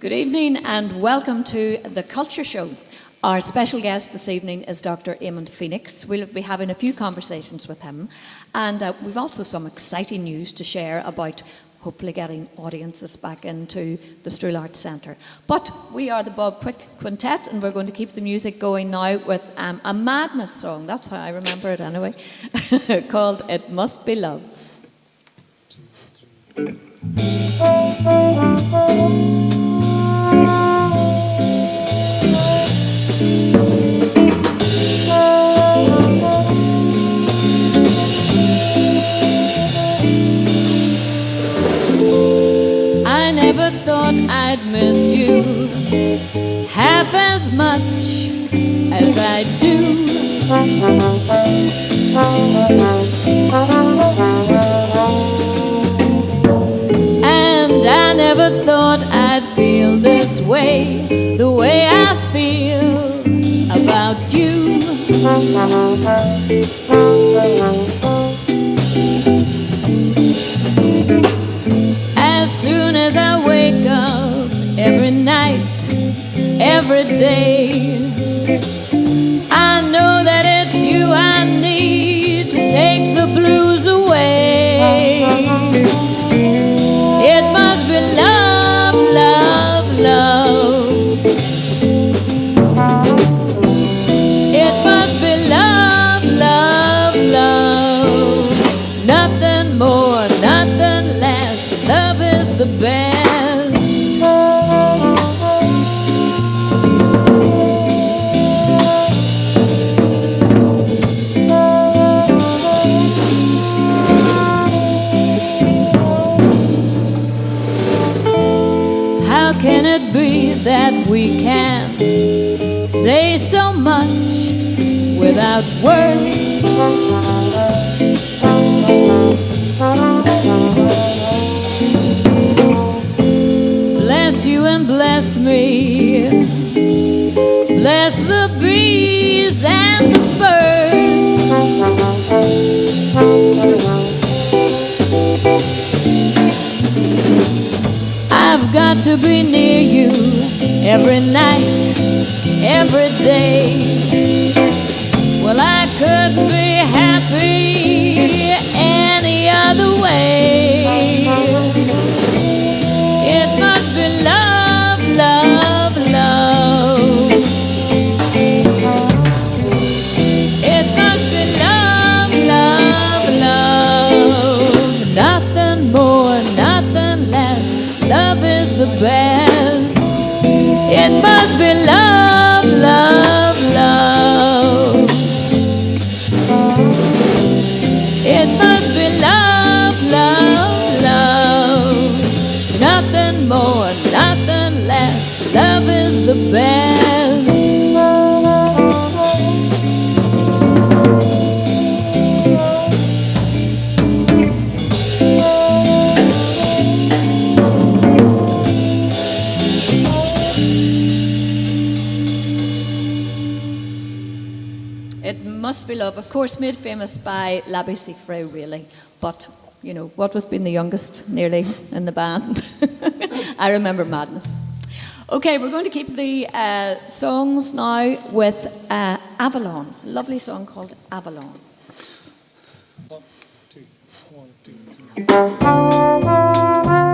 Good evening and welcome to the Culture Show. Our special guest this evening is Dr Eamon Phoenix. We'll be having a few conversations with him, and we've also some exciting news to share about hopefully getting audiences back into the Strull Arts Centre. But we are the Bob Quick Quintet, and we're going to keep the music going now with a madness song, that's how I remember it anyway, called It Must Be Love. I never thought I'd miss you half as much as I do. And I never thought I'd feel this way, the way I feel about you. As soon as I wake up, every night, every day, I know that it's you I need to take the blues away. It must be love, love, love. It must be love, love, love. Nothing more, nothing less. Love is the best. Can it be that we can say so much without words? Bless you and bless me, bless the bees and the birds. I've got to be near you every night, every day. Well, I couldn't be happy any other way. It must be love, love, love. It must be love, love, love. Nothing more, nothing less. Love is the best. It must be love, love, love. It must be love, love, love. Nothing more, nothing less. Love is the best. Must Be Love, of course, made famous by Labby Thru, really. But, you know, what with being the youngest, nearly, in the band? I remember Madness. Okay, we're going to keep the songs now with Avalon. A lovely song called Avalon. 1, 2, 1, 2, 3.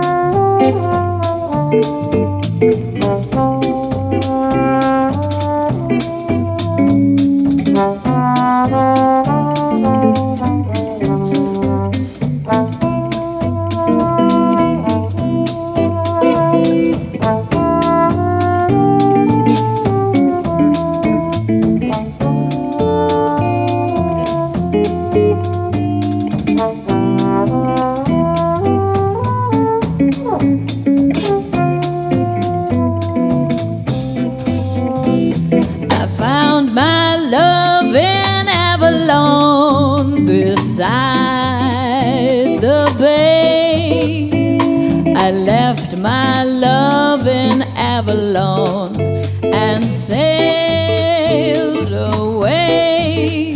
my love in Avalon and sailed away.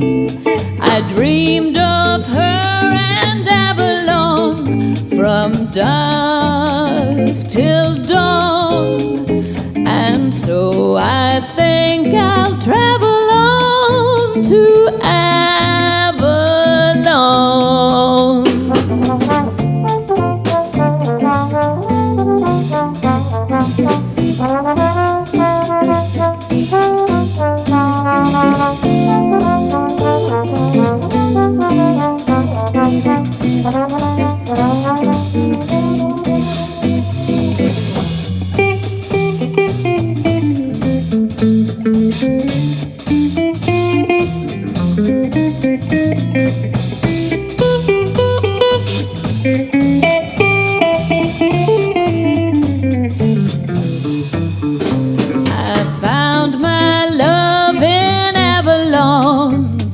I dreamed of her and Avalon from dusk till dawn, and so I think I'll travel on to Avalon.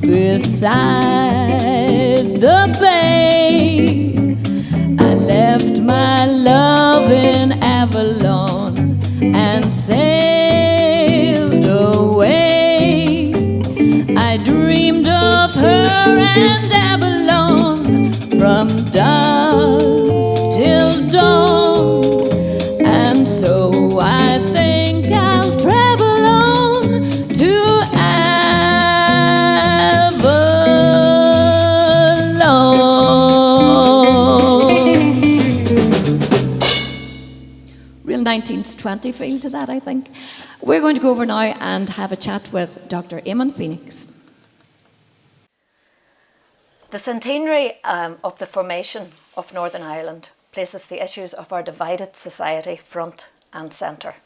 Beside the bay, I left my love in Avalon and sailed away. I dreamed of her and Avalon from dusk till dawn, and so I think I'll travel on to real 1920 feel to that, I think. We're going to go over now and have a chat with Dr Eamon Phoenix. The centenary of the formation of Northern Ireland places the issues of our divided society front and centre.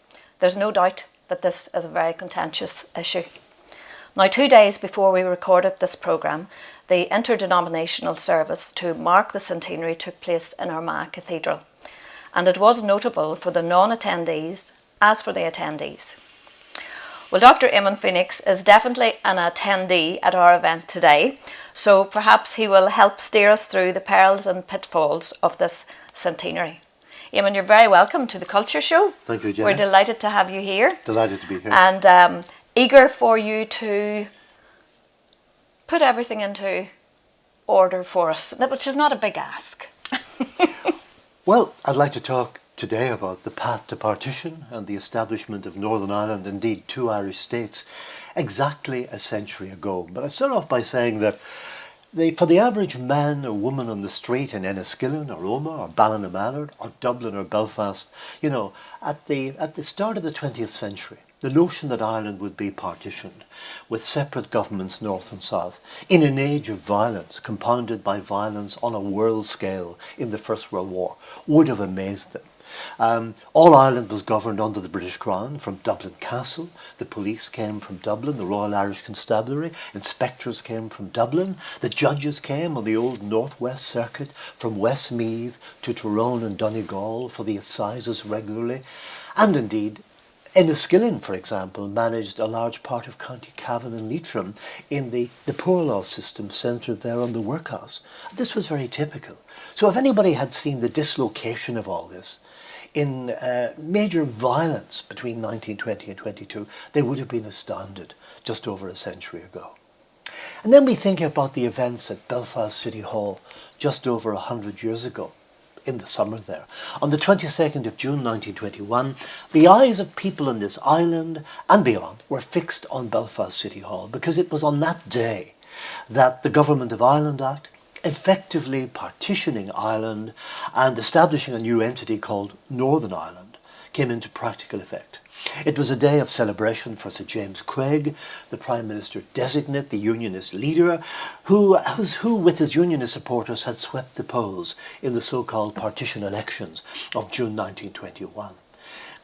There's no doubt that this is a very contentious issue. Now, 2 days before we recorded this programme, the interdenominational service to mark the centenary took place in Armagh Cathedral, and it was notable for the non-attendees as for the attendees. Well, Dr Eamon Phoenix is definitely an attendee at our event today, so perhaps he will help steer us through the perils and pitfalls of this centenary. Eamon, you're very welcome to the Culture Show. Thank you, Jenny. We're delighted to have you here. Delighted to be here. And eager for you to put everything into order for us, which is not a big ask. Well, I'd like to talk today about the path to partition and the establishment of Northern Ireland, indeed 2 Irish states, exactly a century ago. But I start off by saying that for the average man or woman on the street in Enniskillen or Omagh or Ballinamalard or Dublin or Belfast, you know, at the start of the 20th century, the notion that Ireland would be partitioned with separate governments north and south in an age of violence, compounded by violence on a world scale in the First World War, would have amazed them. All Ireland was governed under the British Crown from Dublin Castle. The police came from Dublin, the Royal Irish Constabulary, inspectors came from Dublin, the judges came on the old Northwest Circuit from Westmeath to Tyrone and Donegal for the assizes regularly, and indeed Enniskillen, for example, managed a large part of County Cavan and Leitrim in the poor law system centred there on the workhouse. This was very typical. So if anybody had seen the dislocation of all this in major violence between 1920 and 22, they would have been astounded just over a century ago. And then we think about the events at Belfast City Hall just over 100 years ago. In the summer there. On the 22nd of June 1921, the eyes of people in this island and beyond were fixed on Belfast City Hall because it was on that day that the Government of Ireland Act, effectively partitioning Ireland and establishing a new entity called Northern Ireland, came into practical effect. It was a day of celebration for Sir James Craig, the Prime Minister designate, the Unionist leader, who with his Unionist supporters had swept the polls in the so-called partition elections of June 1921.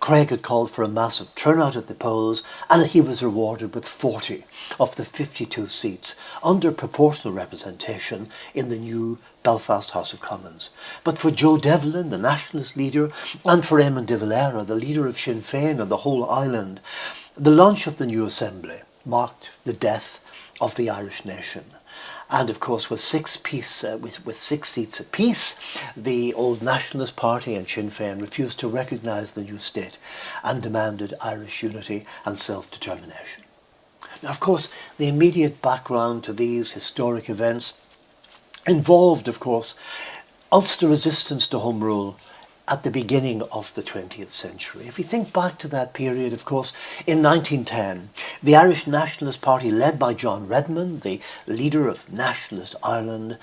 Craig had called for a massive turnout at the polls, and he was rewarded with 40 of the 52 seats under proportional representation in the new Belfast House of Commons. But for Joe Devlin, the nationalist leader, and for Eamon de Valera, the leader of Sinn Féin and the whole island, the launch of the new assembly marked the death of the Irish nation. And of course, with six seats apiece, the old Nationalist Party and Sinn Féin refused to recognise the new state and demanded Irish unity and self-determination. Now, of course, the immediate background to these historic events involved, of course, Ulster resistance to Home Rule at the beginning of the 20th century. If we think back to that period, of course, in 1910, the Irish Nationalist Party, led by John Redmond, the leader of Nationalist Ireland,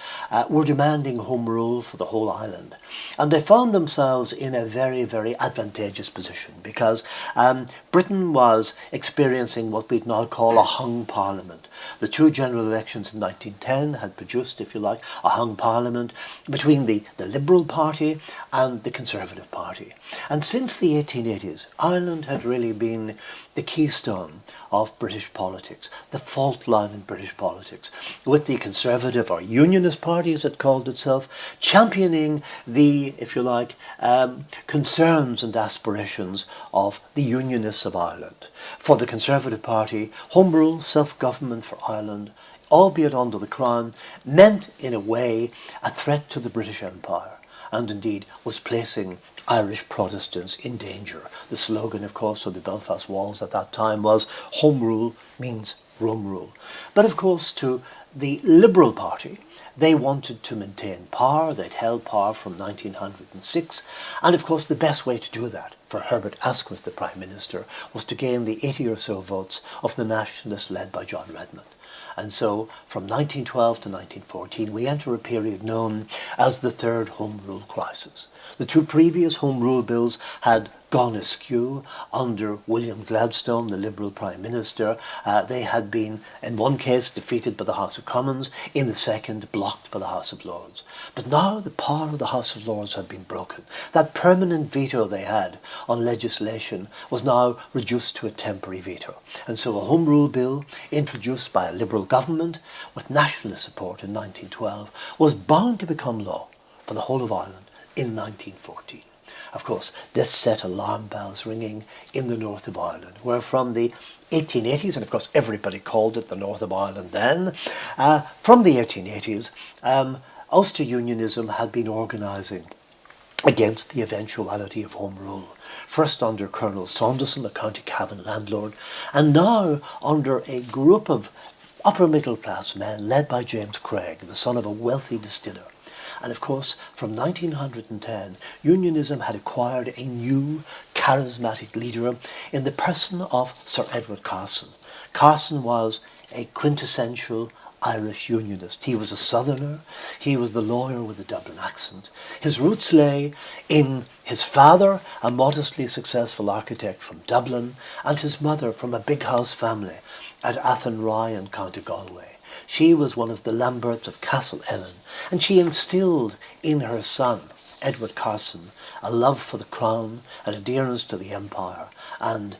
were demanding Home Rule for the whole island. And they found themselves in a very, very advantageous position because Britain was experiencing what we'd now call a hung parliament. The two general elections in 1910 had produced, if you like, a hung parliament between the Liberal Party and the Conservative Party. And since the 1880s, Ireland had really been the keystone of British politics, the fault line in British politics, with the Conservative or Unionist Party, as it called itself, championing the, if you like, concerns and aspirations of the Unionists of Ireland. For the Conservative Party, Home Rule, self-government for Ireland, albeit under the Crown, meant in a way a threat to the British Empire, and indeed was placing Irish Protestants in danger. The slogan, of course, of the Belfast Walls at that time was "Home Rule means Rome Rule." But of course, to the Liberal Party, they wanted to maintain power. They'd held power from 1906, and of course the best way to do that for Herbert Asquith, the Prime Minister, was to gain the 80 or so votes of the Nationalists led by John Redmond. And so, from 1912 to 1914, we enter a period known as the Third Home Rule Crisis. The two previous Home Rule bills had gone askew under William Gladstone, the Liberal Prime Minister. They had been, in one case, defeated by the House of Commons, in the second, blocked by the House of Lords. But now the power of the House of Lords had been broken. That permanent veto they had on legislation was now reduced to a temporary veto. And so a Home Rule bill, introduced by a Liberal government with nationalist support in 1912, was bound to become law for the whole of Ireland in 1914. Of course, this set alarm bells ringing in the north of Ireland, where from the 1880s, and of course everybody called it the north of Ireland then, from the 1880s, Ulster Unionism had been organising against the eventuality of Home Rule. First under Colonel Saunderson, a County Cavan landlord, and now under a group of upper middle class men led by James Craig, the son of a wealthy distiller. And of course, from 1910, Unionism had acquired a new, charismatic leader in the person of Sir Edward Carson. Carson was a quintessential Irish Unionist. He was a Southerner. He was the lawyer with a Dublin accent. His roots lay in his father, a modestly successful architect from Dublin, and his mother from a big house family at Athenry in County Galway. She was one of the Lamberts of Castle Ellen, and she instilled in her son, Edward Carson, a love for the crown, an adherence to the empire, and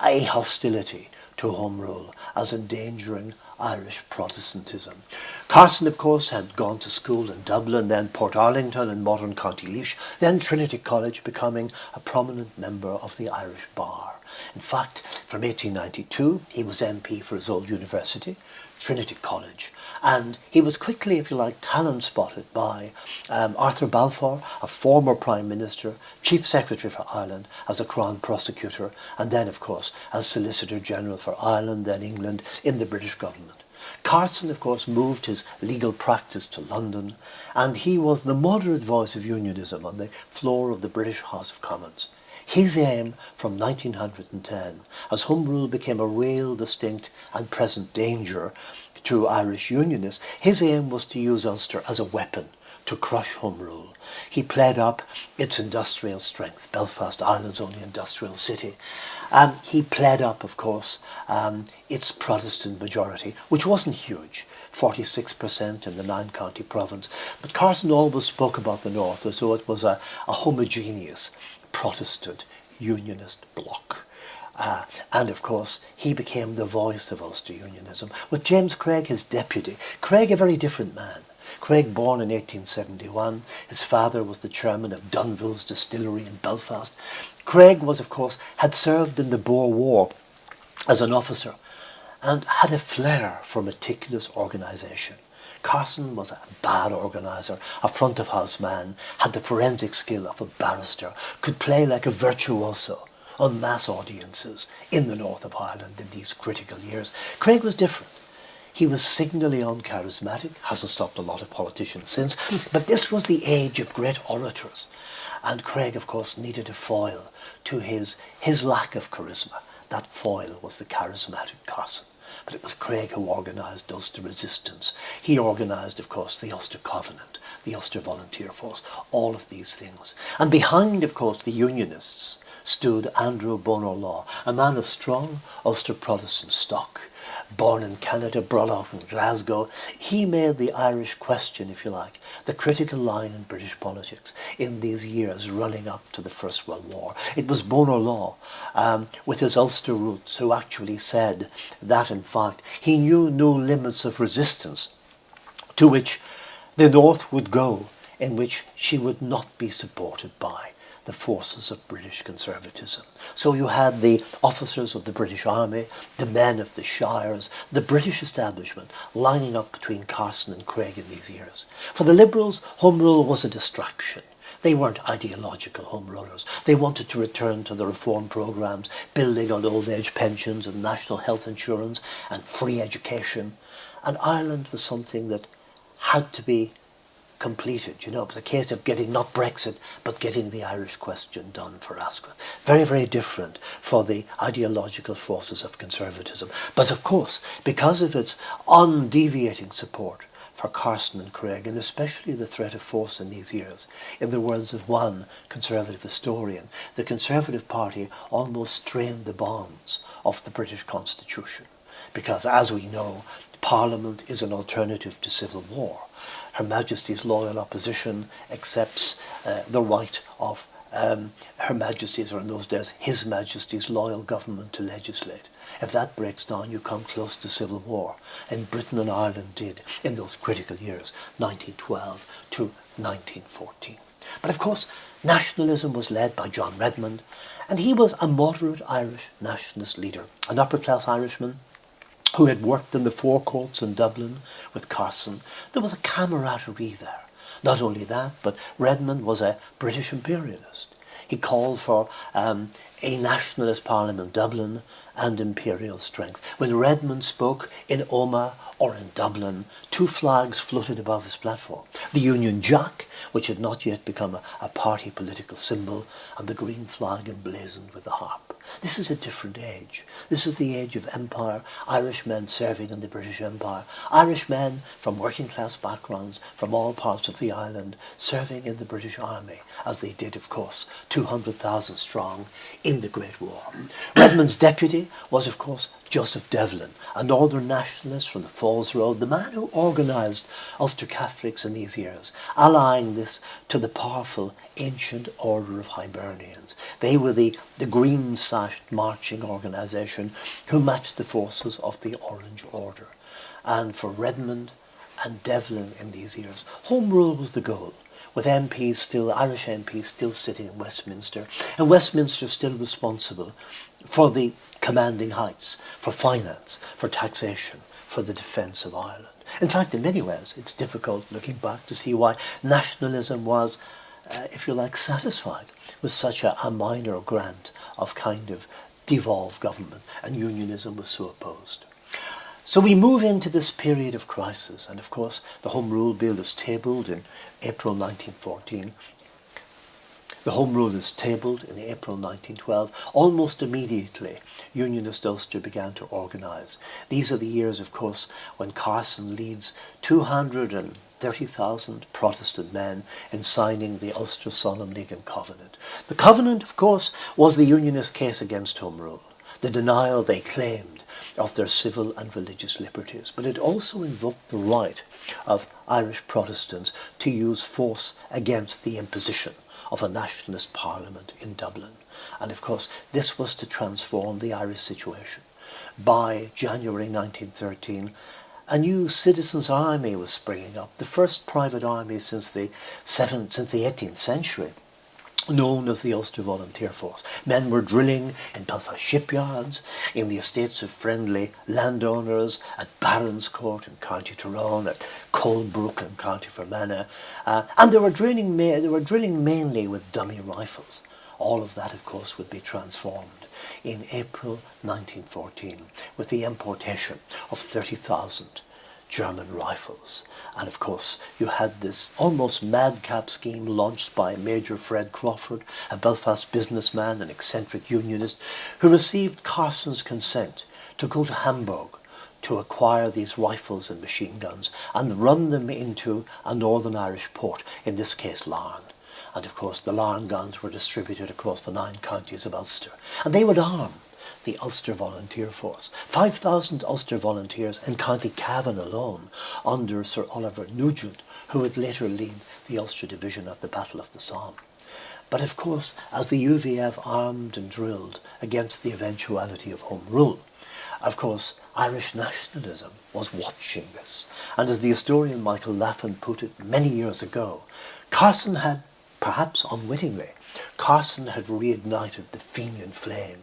a hostility to Home Rule as endangering Irish Protestantism. Carson, of course, had gone to school in Dublin, then Portarlington in modern County Laois, then Trinity College, becoming a prominent member of the Irish Bar. In fact, from 1892, he was MP for his old university, Trinity College, and he was quickly, if you like, talent spotted by Arthur Balfour, a former Prime Minister, Chief Secretary for Ireland, as a Crown Prosecutor, and then, of course, as Solicitor General for Ireland, then England, in the British government. Carson, of course, moved his legal practice to London, and he was the moderate voice of Unionism on the floor of the British House of Commons. His aim from 1910, as Home Rule became a real, distinct and present danger to Irish Unionists, his aim was to use Ulster as a weapon to crush Home Rule. He played up its industrial strength, Belfast, Ireland's only industrial city. He played up, of course, its Protestant majority, which wasn't huge, 46% in the 9-county province. But Carson always spoke about the North as though it was a homogeneous Protestant Unionist bloc. And of course, he became the voice of Ulster Unionism, with James Craig, his deputy. Craig, a very different man. Craig, born in 1871, his father was the chairman of Dunville's distillery in Belfast. Craig was, of course, had served in the Boer War as an officer and had a flair for meticulous organisation. Carson was a bad organiser, a front-of-house man, had the forensic skill of a barrister, could play like a virtuoso on mass audiences in the north of Ireland in these critical years. Craig was different. He was signally uncharismatic, hasn't stopped a lot of politicians since, but this was the age of great orators. And Craig, of course, needed a foil to his lack of charisma. That foil was the charismatic Carson. But it was Craig who organised Ulster resistance. He organised, of course, the Ulster Covenant, the Ulster Volunteer Force, all of these things. And behind, of course, the Unionists stood Andrew Bonar Law, a man of strong Ulster Protestant stock, born in Canada, brought up in Glasgow. He made the Irish question, if you like, the critical line in British politics in these years running up to the First World War. It was Bonar Law, with his Ulster roots, who actually said that, in fact, he knew no limits of resistance to which the North would go, in which she would not be supported by the forces of British conservatism. So you had the officers of the British Army, the men of the shires, the British establishment lining up between Carson and Craig in these years. For the Liberals, Home Rule was a distraction. They weren't ideological Home Rulers. They wanted to return to the reform programmes, building on old age pensions and national health insurance and free education. And Ireland was something that had to be completed. You know, it was a case of getting not Brexit, but getting the Irish question done for Asquith. Very, very different for the ideological forces of conservatism. But of course, because of its undeviating support for Carson and Craig, and especially the threat of force in these years, in the words of one conservative historian, the Conservative Party almost strained the bonds of the British Constitution. Because, as we know, Parliament is an alternative to civil war. Her Majesty's loyal opposition accepts the right of Her Majesty's, or in those days, His Majesty's loyal government to legislate. If that breaks down, you come close to civil war. And Britain and Ireland did in those critical years, 1912 to 1914. But of course, nationalism was led by John Redmond, and he was a moderate Irish nationalist leader, an upper-class Irishman who had worked in the forecourts in Dublin with Carson. There was a camaraderie there. Not only that, but Redmond was a British imperialist. He called for a nationalist parliament in Dublin and imperial strength. When Redmond spoke in Omagh or in Dublin, two flags floated above his platform. The Union Jack, which had not yet become a party political symbol, and the green flag emblazoned with the harp. This is a different age. This is the age of empire, Irish men serving in the British Empire, Irish men from working class backgrounds from all parts of the island serving in the British Army, as they did, of course, 200,000 strong in the Great War. Redmond's deputy was, of course, Joseph Devlin, a northern nationalist from the Falls Road, the man who organised Ulster Catholics in these years, allying this to the powerful ancient order of Hibernians. They were the green-sashed marching organisation who matched the forces of the Orange Order. And for Redmond and Devlin in these years, Home Rule was the goal, with MPs still, Irish MPs still sitting in Westminster, and Westminster still responsible for the commanding heights, for finance, for taxation, for the defence of Ireland. In fact, in many ways, it's difficult looking back to see why nationalism was, if you like, satisfied with such a minor grant of kind of devolved government, and unionism was so opposed. So we move into this period of crisis, and of course the Home Rule Bill is tabled in April 1914. The Home Rule is tabled in April 1912. Almost immediately, Unionist Ulster began to organise. These are the years, of course, when Carson leads 230,000 Protestant men in signing the Ulster Solemn League and Covenant. The Covenant, of course, was the Unionist case against Home Rule, the denial they claimed of their civil and religious liberties, but it also invoked the right of Irish Protestants to use force against the imposition of a nationalist parliament in Dublin. And of course, this was to transform the Irish situation. By January 1913, a new citizens' army was springing up, the first private army since the 18th century. known as the Ulster Volunteer Force. Men were drilling in Belfast shipyards, in the estates of friendly landowners, at Baronscourt in County Tyrone, at Colebrook in County Fermanagh, and they were drilling mainly with dummy rifles. All of that, of course, would be transformed in April 1914 with the importation of 30,000 German rifles. And of course, you had this almost madcap scheme launched by Major Fred Crawford, a Belfast businessman, an eccentric unionist, who received Carson's consent to go to Hamburg to acquire these rifles and machine guns and run them into a Northern Irish port, in this case Larne. And of course, the Larne guns were distributed across the 9 counties of Ulster. And they would arm the Ulster Volunteer Force. 5,000 Ulster volunteers in County Cavan alone, under Sir Oliver Nugent, who would later lead the Ulster Division at the Battle of the Somme. But of course, as the UVF armed and drilled against the eventuality of Home Rule, of course, Irish nationalism was watching this. And as the historian Michael Laffan put it many years ago, Carson had, perhaps unwittingly, Carson had reignited the Fenian flame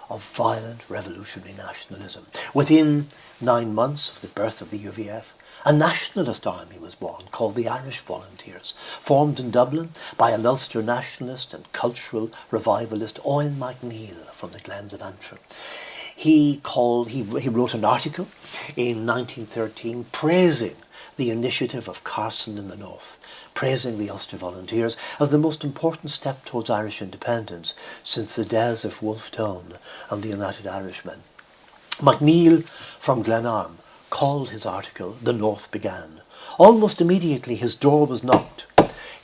of violent revolutionary nationalism. Within 9 months of the birth of the UVF, a nationalist army was born called the Irish Volunteers, formed in Dublin by an Ulster nationalist and cultural revivalist Aidan McGale from the Glens of Antrim. He wrote an article in 1913 praising the initiative of Carson in the North, praising the Ulster Volunteers as the most important step towards Irish independence since the days of Wolfe Tone and the United Irishmen. McNeill from Glenarm called his article "The North Began." Almost immediately his door was knocked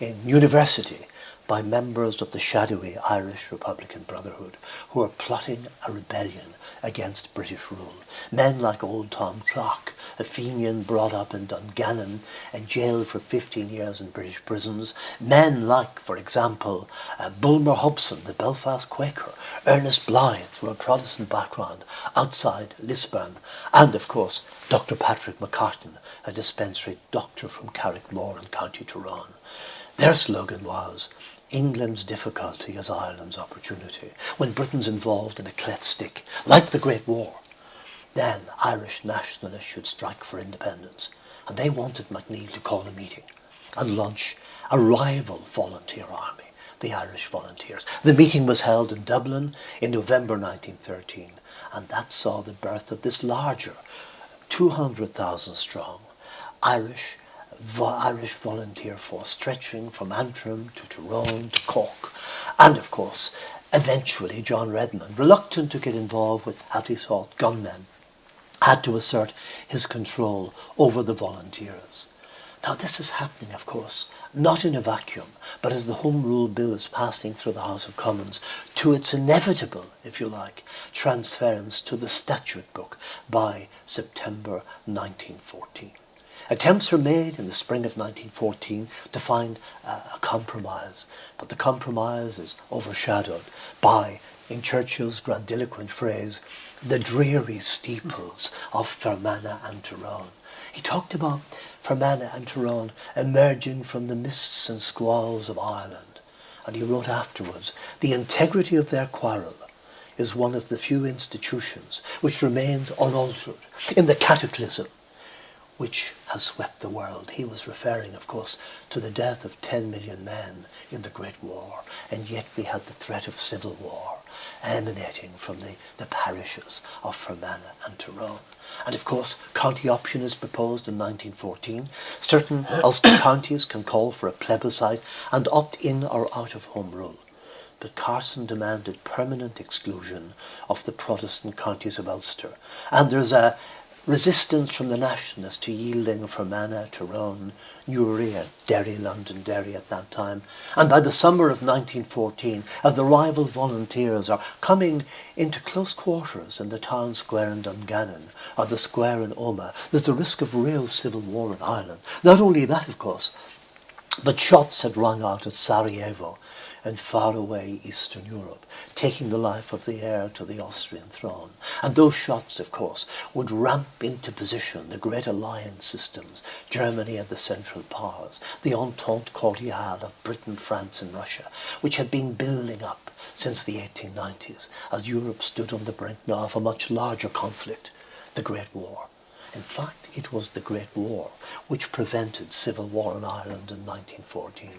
in university by members of the shadowy Irish Republican Brotherhood who were plotting a rebellion against British rule. Men like old Tom Clark, a Fenian brought up in Dungannon and jailed for 15 years in British prisons. Men like, for example, Bulmer Hobson, the Belfast Quaker, Ernest Blythe, from a Protestant background, outside Lisburn, and of course Dr Patrick Mccarthy, a dispensary doctor from Carrickmore in County Tyrone. Their slogan was, "England's difficulty is Ireland's opportunity." When Britain's involved in a cleft stick, like the Great War, then Irish nationalists should strike for independence. And they wanted McNeill to call a meeting and launch a rival volunteer army, the Irish Volunteers. The meeting was held in Dublin in November 1913, and that saw the birth of this larger, 200,000 strong Irish volunteer force, stretching from Antrim to Tyrone to Cork. And of course, eventually John Redmond, reluctant to get involved with anti-assault gunmen, had to assert his control over the volunteers. Now this is happening, of course, not in a vacuum, but as the Home Rule Bill is passing through the House of Commons to its inevitable, if you like, transference to the statute book by September 1914. Attempts were made in the spring of 1914 to find a compromise, but the compromise is overshadowed by, in Churchill's grandiloquent phrase, the dreary steeples of Fermanagh and Tyrone. He talked about Fermanagh and Tyrone emerging from the mists and squalls of Ireland, and he wrote afterwards, "The integrity of their quarrel is one of the few institutions which remains unaltered in the cataclysm which has swept the world." He was referring, of course, to the death of 10 million men in the Great War, and yet we had the threat of civil war emanating from the parishes of Fermanagh and Tyrone. And of course, county option is proposed in 1914. Certain Ulster counties can call for a plebiscite and opt in or out of Home Rule. But Carson demanded permanent exclusion of the Protestant counties of Ulster. And there's a resistance from the nationalists to yielding Fermanagh, Tyrone, Newry and Derry, Londonderry at that time. And by the summer of 1914, as the rival volunteers are coming into close quarters in the town square in Dungannon or the square in Omagh, there's the risk of real civil war in Ireland. Not only that, of course, but shots had rung out at Sarajevo in faraway Eastern Europe, taking the life of the heir to the Austrian throne. And those shots, of course, would ramp into position the great alliance systems, Germany and the Central Powers, the Entente cordiale of Britain, France and Russia, which had been building up since the 1890s, as Europe stood on the brink now of a much larger conflict, the Great War. In fact, it was the Great War which prevented civil war in Ireland in 1914.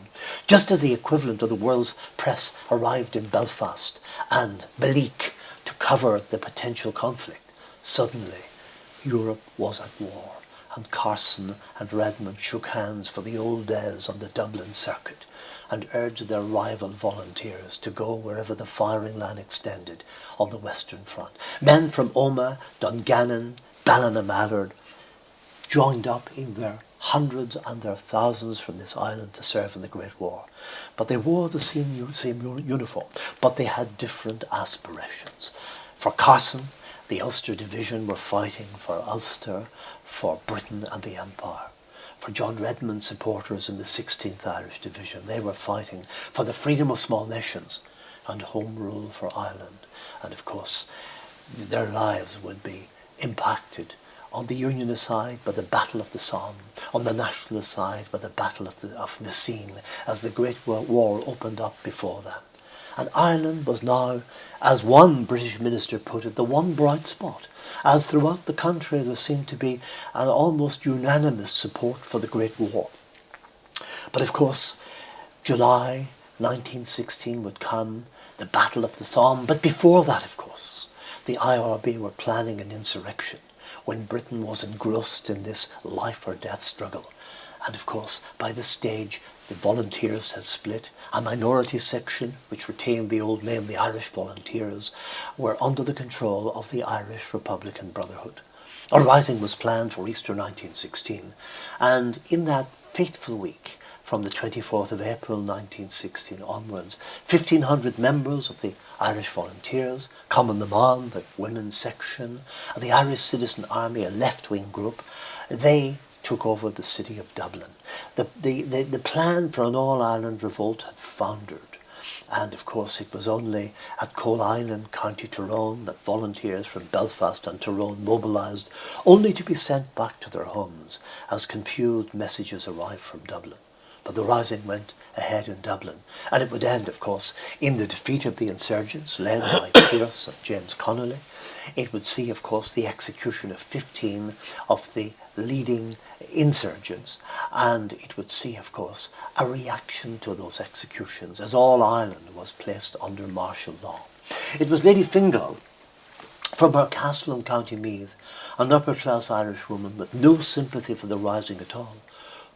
Just as the equivalent of the world's press arrived in Belfast and Ballyclare to cover the potential conflict, suddenly Europe was at war, and Carson and Redmond shook hands for the old days on the Dublin circuit and urged their rival volunteers to go wherever the firing line extended on the Western Front. Men from Omagh, Dungannon, Ballina joined up in their hundreds and their thousands from this island to serve in the Great War. But they wore the same uniform, but they had different aspirations. For Carson, the Ulster Division were fighting for Ulster, for Britain and the Empire. For John Redmond supporters in the 16th Irish Division, they were fighting for the freedom of small nations and home rule for Ireland. And of course, their lives would be impacted on the Unionist side by the Battle of the Somme, on the Nationalist side by the Battle of Messines, as the Great War opened up before them. And Ireland was now, as one British minister put it, the one bright spot, as throughout the country there seemed to be an almost unanimous support for the Great War. But of course, July 1916 would come, the Battle of the Somme, but before that, of course, the IRB were planning an insurrection when Britain was engrossed in this life or death struggle. And of course, by this stage, the volunteers had split. A minority section, which retained the old name, the Irish Volunteers, were under the control of the Irish Republican Brotherhood. A rising was planned for Easter 1916, and in that fateful week, from the 24th of April 1916 onwards, 1,500 members of the Irish Volunteers, Common the Man, the women's section, and the Irish Citizen Army, a left-wing group, they took over the city of Dublin. The plan for an all-Ireland revolt had foundered. And of course it was only at Coal Island, County Tyrone, that volunteers from Belfast and Tyrone mobilised, only to be sent back to their homes as confused messages arrived from Dublin. But the rising went ahead in Dublin, and it would end, of course, in the defeat of the insurgents, led by Pearse and James Connolly. It would see, of course, the execution of 15 of the leading insurgents, and it would see, of course, a reaction to those executions as all Ireland was placed under martial law. It was Lady Fingal, from her castle in County Meath, an upper-class Irish woman with no sympathy for the rising at all,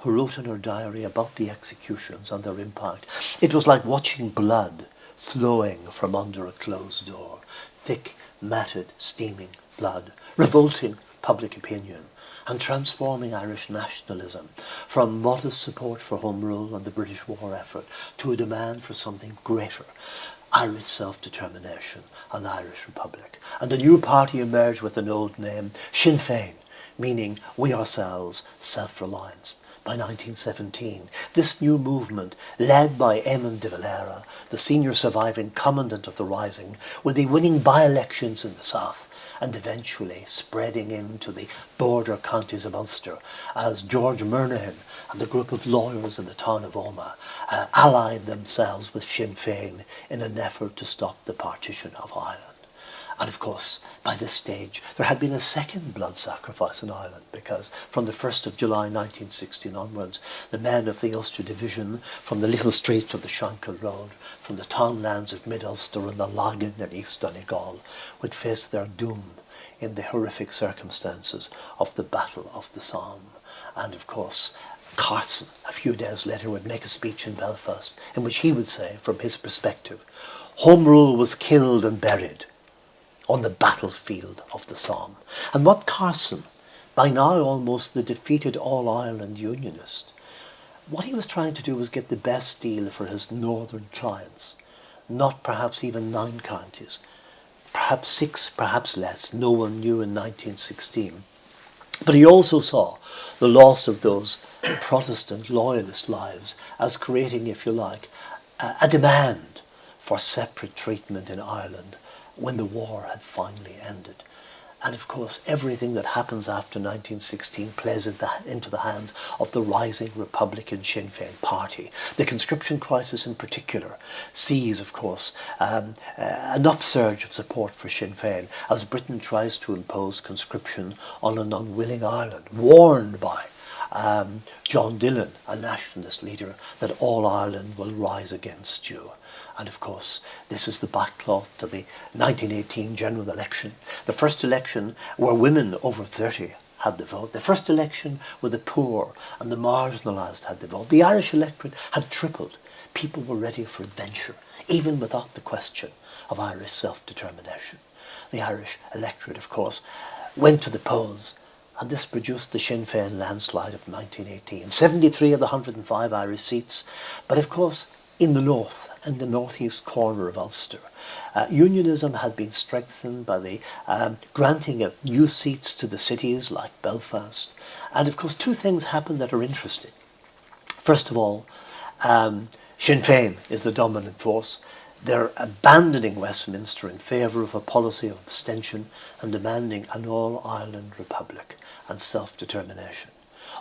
who wrote in her diary about the executions and their impact. It was like watching blood flowing from under a closed door, thick, matted, steaming blood, revolting public opinion, and transforming Irish nationalism from modest support for Home Rule and the British war effort to a demand for something greater, Irish self-determination, an Irish Republic. And a new party emerged with an old name, Sinn Féin, meaning we ourselves, self-reliance. By 1917, this new movement, led by Eamon de Valera, the senior surviving commandant of the Rising, would be winning by-elections in the south and eventually spreading into the border counties of Ulster as George Murnaghan and the group of lawyers in the town of Omagh allied themselves with Sinn Féin in an effort to stop the partition of Ireland. And of course, by this stage, there had been a second blood sacrifice in Ireland, because from the 1st of July 1916 onwards, the men of the Ulster Division, from the little streets of the Shankill Road, from the townlands of Mid-Ulster and the Lagan and East Donegal, would face their doom in the horrific circumstances of the Battle of the Somme. And of course, Carson, a few days later, would make a speech in Belfast in which he would say, from his perspective, Home Rule was killed and buried on the battlefield of the Somme. And what Carson, by now almost the defeated All-Ireland Unionist, what he was trying to do was get the best deal for his northern clients. Not perhaps even 9 counties, perhaps 6, perhaps less. No one knew in 1916. But he also saw the loss of those Protestant loyalist lives as creating, if you like, a demand for separate treatment in Ireland when the war had finally ended. And of course, everything that happens after 1916 plays into the hands of the rising Republican Sinn Féin party. The Conscription Crisis in particular sees, of course, an upsurge of support for Sinn Féin as Britain tries to impose conscription on an unwilling Ireland, warned by John Dillon, a nationalist leader, that all Ireland will rise against you. And of course, this is the backcloth to the 1918 general election. The first election where women over 30 had the vote. The first election where the poor and the marginalised had the vote. The Irish electorate had tripled. People were ready for adventure, even without the question of Irish self-determination. The Irish electorate, of course, went to the polls, and this produced the Sinn Féin landslide of 1918. 73 of the 105 Irish seats, but of course, in the north and the northeast corner of Ulster, unionism had been strengthened by the granting of new seats to the cities like Belfast. And of course, two things happened that are interesting. First of all, Sinn Féin is the dominant force. They're abandoning Westminster in favour of a policy of abstention and demanding an all-Ireland republic and self-determination.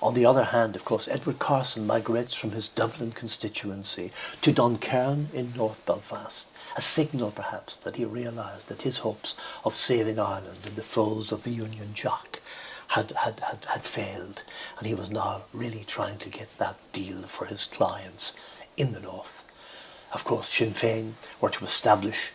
On the other hand, of course, Edward Carson migrates from his Dublin constituency to Duncairn in North Belfast, a signal perhaps that he realised that his hopes of saving Ireland in the folds of the Union Jack had failed, and he was now really trying to get that deal for his clients in the north. Of course, Sinn Féin were to establish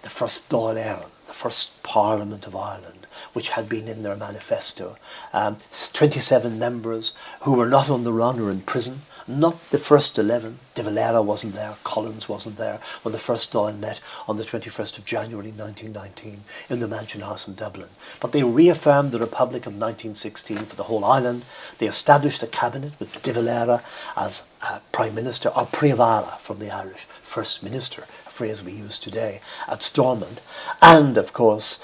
the first Dáil Éireann, the first Parliament of Ireland, which had been in their manifesto. 27 members who were not on the run or in prison, not the first 11. De Valera wasn't there, Collins wasn't there when the first Dáil met on the 21st of January 1919 in the Mansion House in Dublin. But they reaffirmed the Republic of 1916 for the whole island. They established a cabinet with De Valera as Prime Minister, or Príomh-Eala from the Irish, First Minister, a phrase we use today, at Stormont. And of course,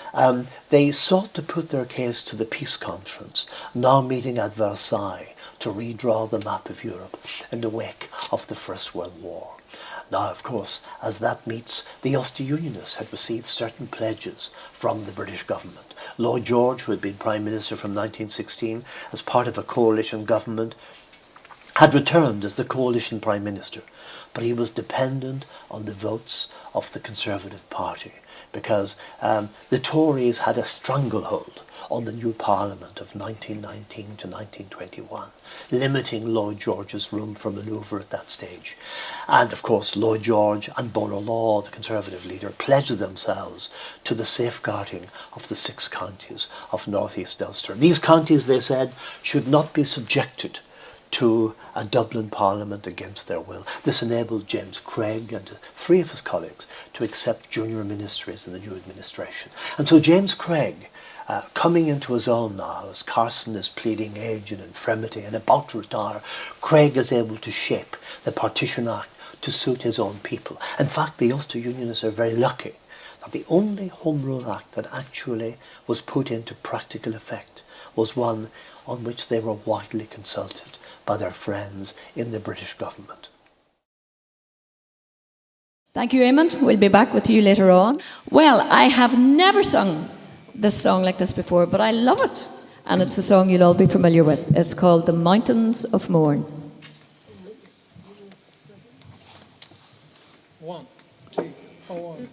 they sought to put their case to the peace conference, now meeting at Versailles, to redraw the map of Europe in the wake of the First World War. Now, of course, as that meets, the Ulster Unionists had received certain pledges from the British government. Lloyd George, who had been Prime Minister from 1916 as part of a coalition government, had returned as the coalition Prime Minister, but he was dependent on the votes of the Conservative Party because the Tories had a stranglehold on the new Parliament of 1919 to 1921, limiting Lloyd George's room for manoeuvre at that stage. And of course, Lloyd George and Bonar Law, the Conservative leader, pledged themselves to the safeguarding of the 6 counties of North East Ulster. These counties, they said, should not be subjected to a Dublin Parliament against their will. This enabled James Craig and 3 of his colleagues to accept junior ministries in the new administration. And so James Craig, coming into his own now, as Carson is pleading age and infirmity and about to retire, Craig is able to shape the Partition Act to suit his own people. In fact, the Ulster Unionists are very lucky that the only Home Rule Act that actually was put into practical effect was one on which they were widely consulted by their friends in the British government. Thank you, Eamon. We'll be back with you later on. Well, I have never sung this song like this before, but I love it. And it's a song you'll all be familiar with. It's called The Mountains of Mourne. 1, 2, 1,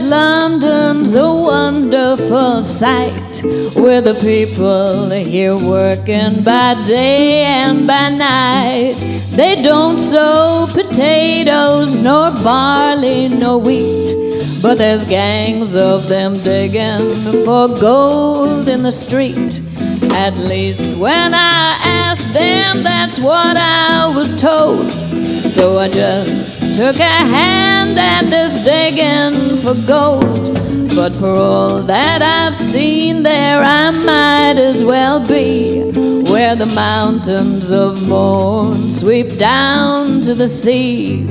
London's a wonderful sight, where the people here working by day and by night. They don't sow potatoes potatoes, nor barley, nor wheat. But there's gangs of them digging for gold in the street. At least when I asked them, that's what I was told. So I just took a hand at this digging for gold. But for all that I've seen there, I might as well be where the mountains of Mourne sweep down to the sea.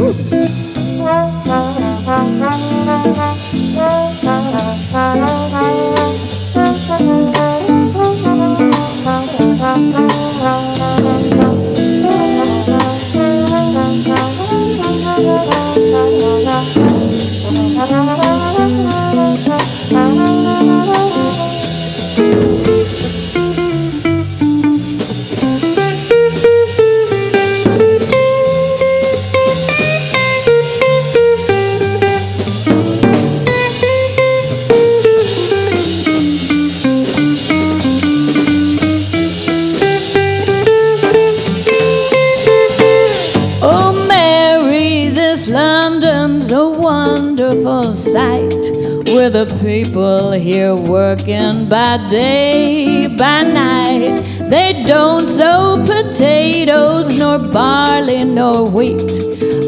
With the people here working by day, by night. They don't sow potatoes, nor barley, nor wheat.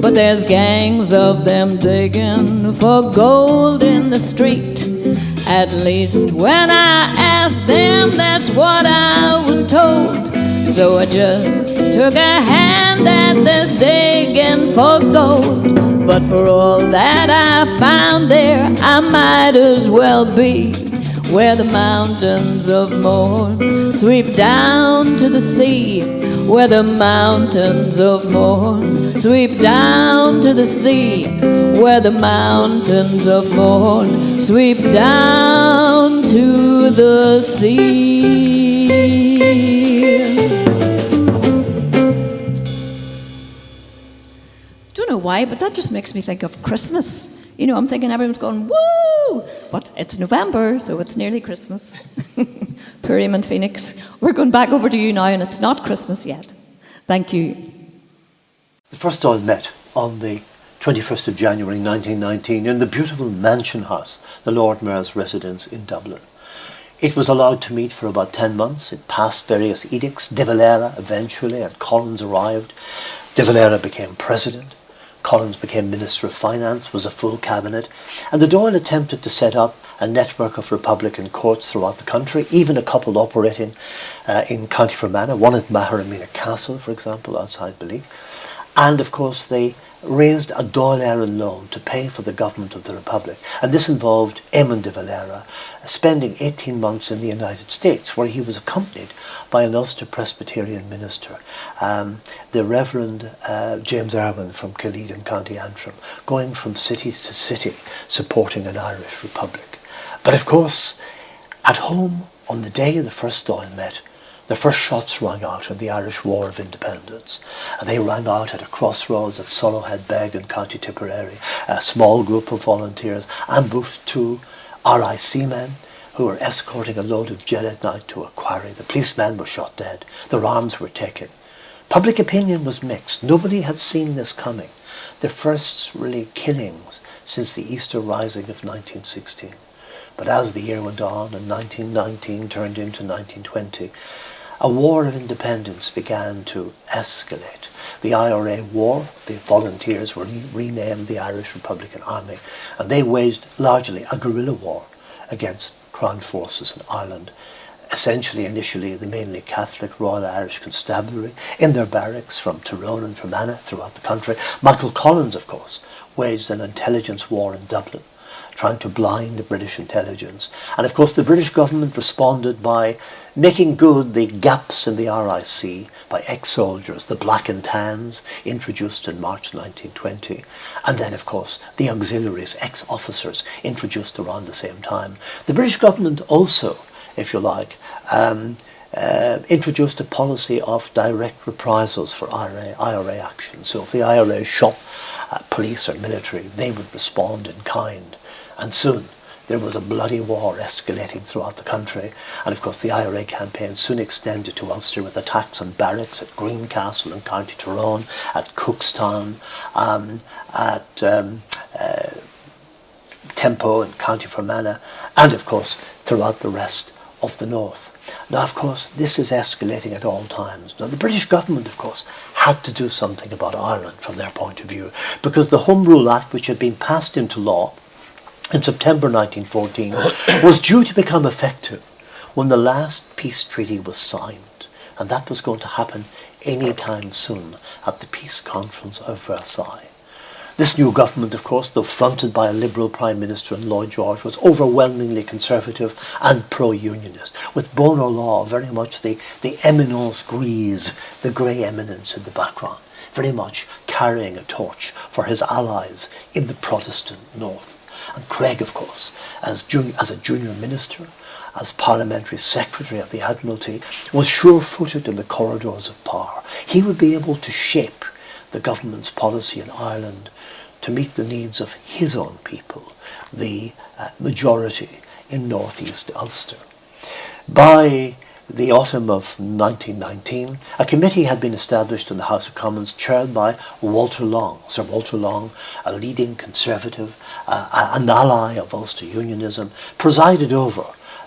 But there's gangs of them digging for gold in the street. At least when I asked them, that's what I was told. So I just took a hand at this digging for gold. But for all that I found there, I might as well be where the mountains of Mourne sweep down to the sea. Where the mountains of Mourne sweep down to the sea. Where the mountains of Mourne sweep down to the sea. Know why, but that just makes me think of Christmas. You know, I'm thinking everyone's going, woo! But it's November, so it's nearly Christmas. Poor Eamon Phoenix. We're going back over to you now, and it's not Christmas yet. Thank you. The first Dáil met on the 21st of January 1919 in the beautiful Mansion House, the Lord Mayor's residence in Dublin. It was allowed to meet for about 10 months. It passed various edicts. De Valera eventually, and Collins arrived. De Valera became president. Collins became Minister of Finance, was a full cabinet, and the Dáil attempted to set up a network of Republican courts throughout the country, even a couple operating in County Fermanagh, one at Maharamina Castle, for example, outside Belize. And of course they raised a Dáil Éireann loan to pay for the government of the Republic. And this involved Eamon de Valera spending 18 months in the United States, where he was accompanied by an Ulster Presbyterian minister, the Reverend James Irwin from Killeed in County Antrim, going from city to city supporting an Irish Republic. But of course, at home, on the day the first Dáil met, the first shots rang out in the Irish War of Independence. And they rang out at a crossroads at Solohead Beg in County Tipperary. A small group of volunteers ambushed two RIC men who were escorting a load of gin at night to a quarry. The policemen were shot dead. Their arms were taken. Public opinion was mixed. Nobody had seen this coming. The first really killings since the Easter Rising of 1916. But as the year went on and 1919 turned into 1920, a war of independence began to escalate. The IRA war, the volunteers were renamed the Irish Republican Army, and they waged largely a guerrilla war against Crown forces in Ireland. Essentially, initially, the mainly Catholic Royal Irish Constabulary in their barracks from Tyrone and Fermanagh throughout the country. Michael Collins, of course, waged an intelligence war in Dublin, trying to blind the British intelligence. And of course the British government responded by making good the gaps in the RIC by ex-soldiers, the Black and Tans, introduced in March 1920. And then of course the auxiliaries, ex-officers, introduced around the same time. The British government also, if you like, introduced a policy of direct reprisals for IRA action. So if the IRA shot police or military, they would respond in kind. And soon there was a bloody war escalating throughout the country. And of course the IRA campaign soon extended to Ulster with attacks on barracks at Greencastle in County Tyrone, at Cookstown, at Tempo in County Fermanagh, and of course throughout the rest of the north. Now, of course, this is escalating at all times. Now, the British government, of course, had to do something about Ireland from their point of view, because the Home Rule Act, which had been passed into law in September 1914, was due to become effective when the last peace treaty was signed. And that was going to happen any time soon at the Peace Conference of Versailles. This new government, of course, though fronted by a Liberal Prime Minister in Lloyd George, was overwhelmingly conservative and pro-unionist, with Bono Law very much the eminence grise, the grey eminence in the background, very much carrying a torch for his allies in the Protestant north. And Craig, of course, as a junior minister, as Parliamentary Secretary of the Admiralty, was sure-footed in the corridors of power. He would be able to shape the government's policy in Ireland to meet the needs of his own people, the majority in northeast Ulster. By the autumn of 1919, a committee had been established in the House of Commons chaired by Walter Long, Sir Walter Long, a leading conservative, an ally of Ulster unionism, presided over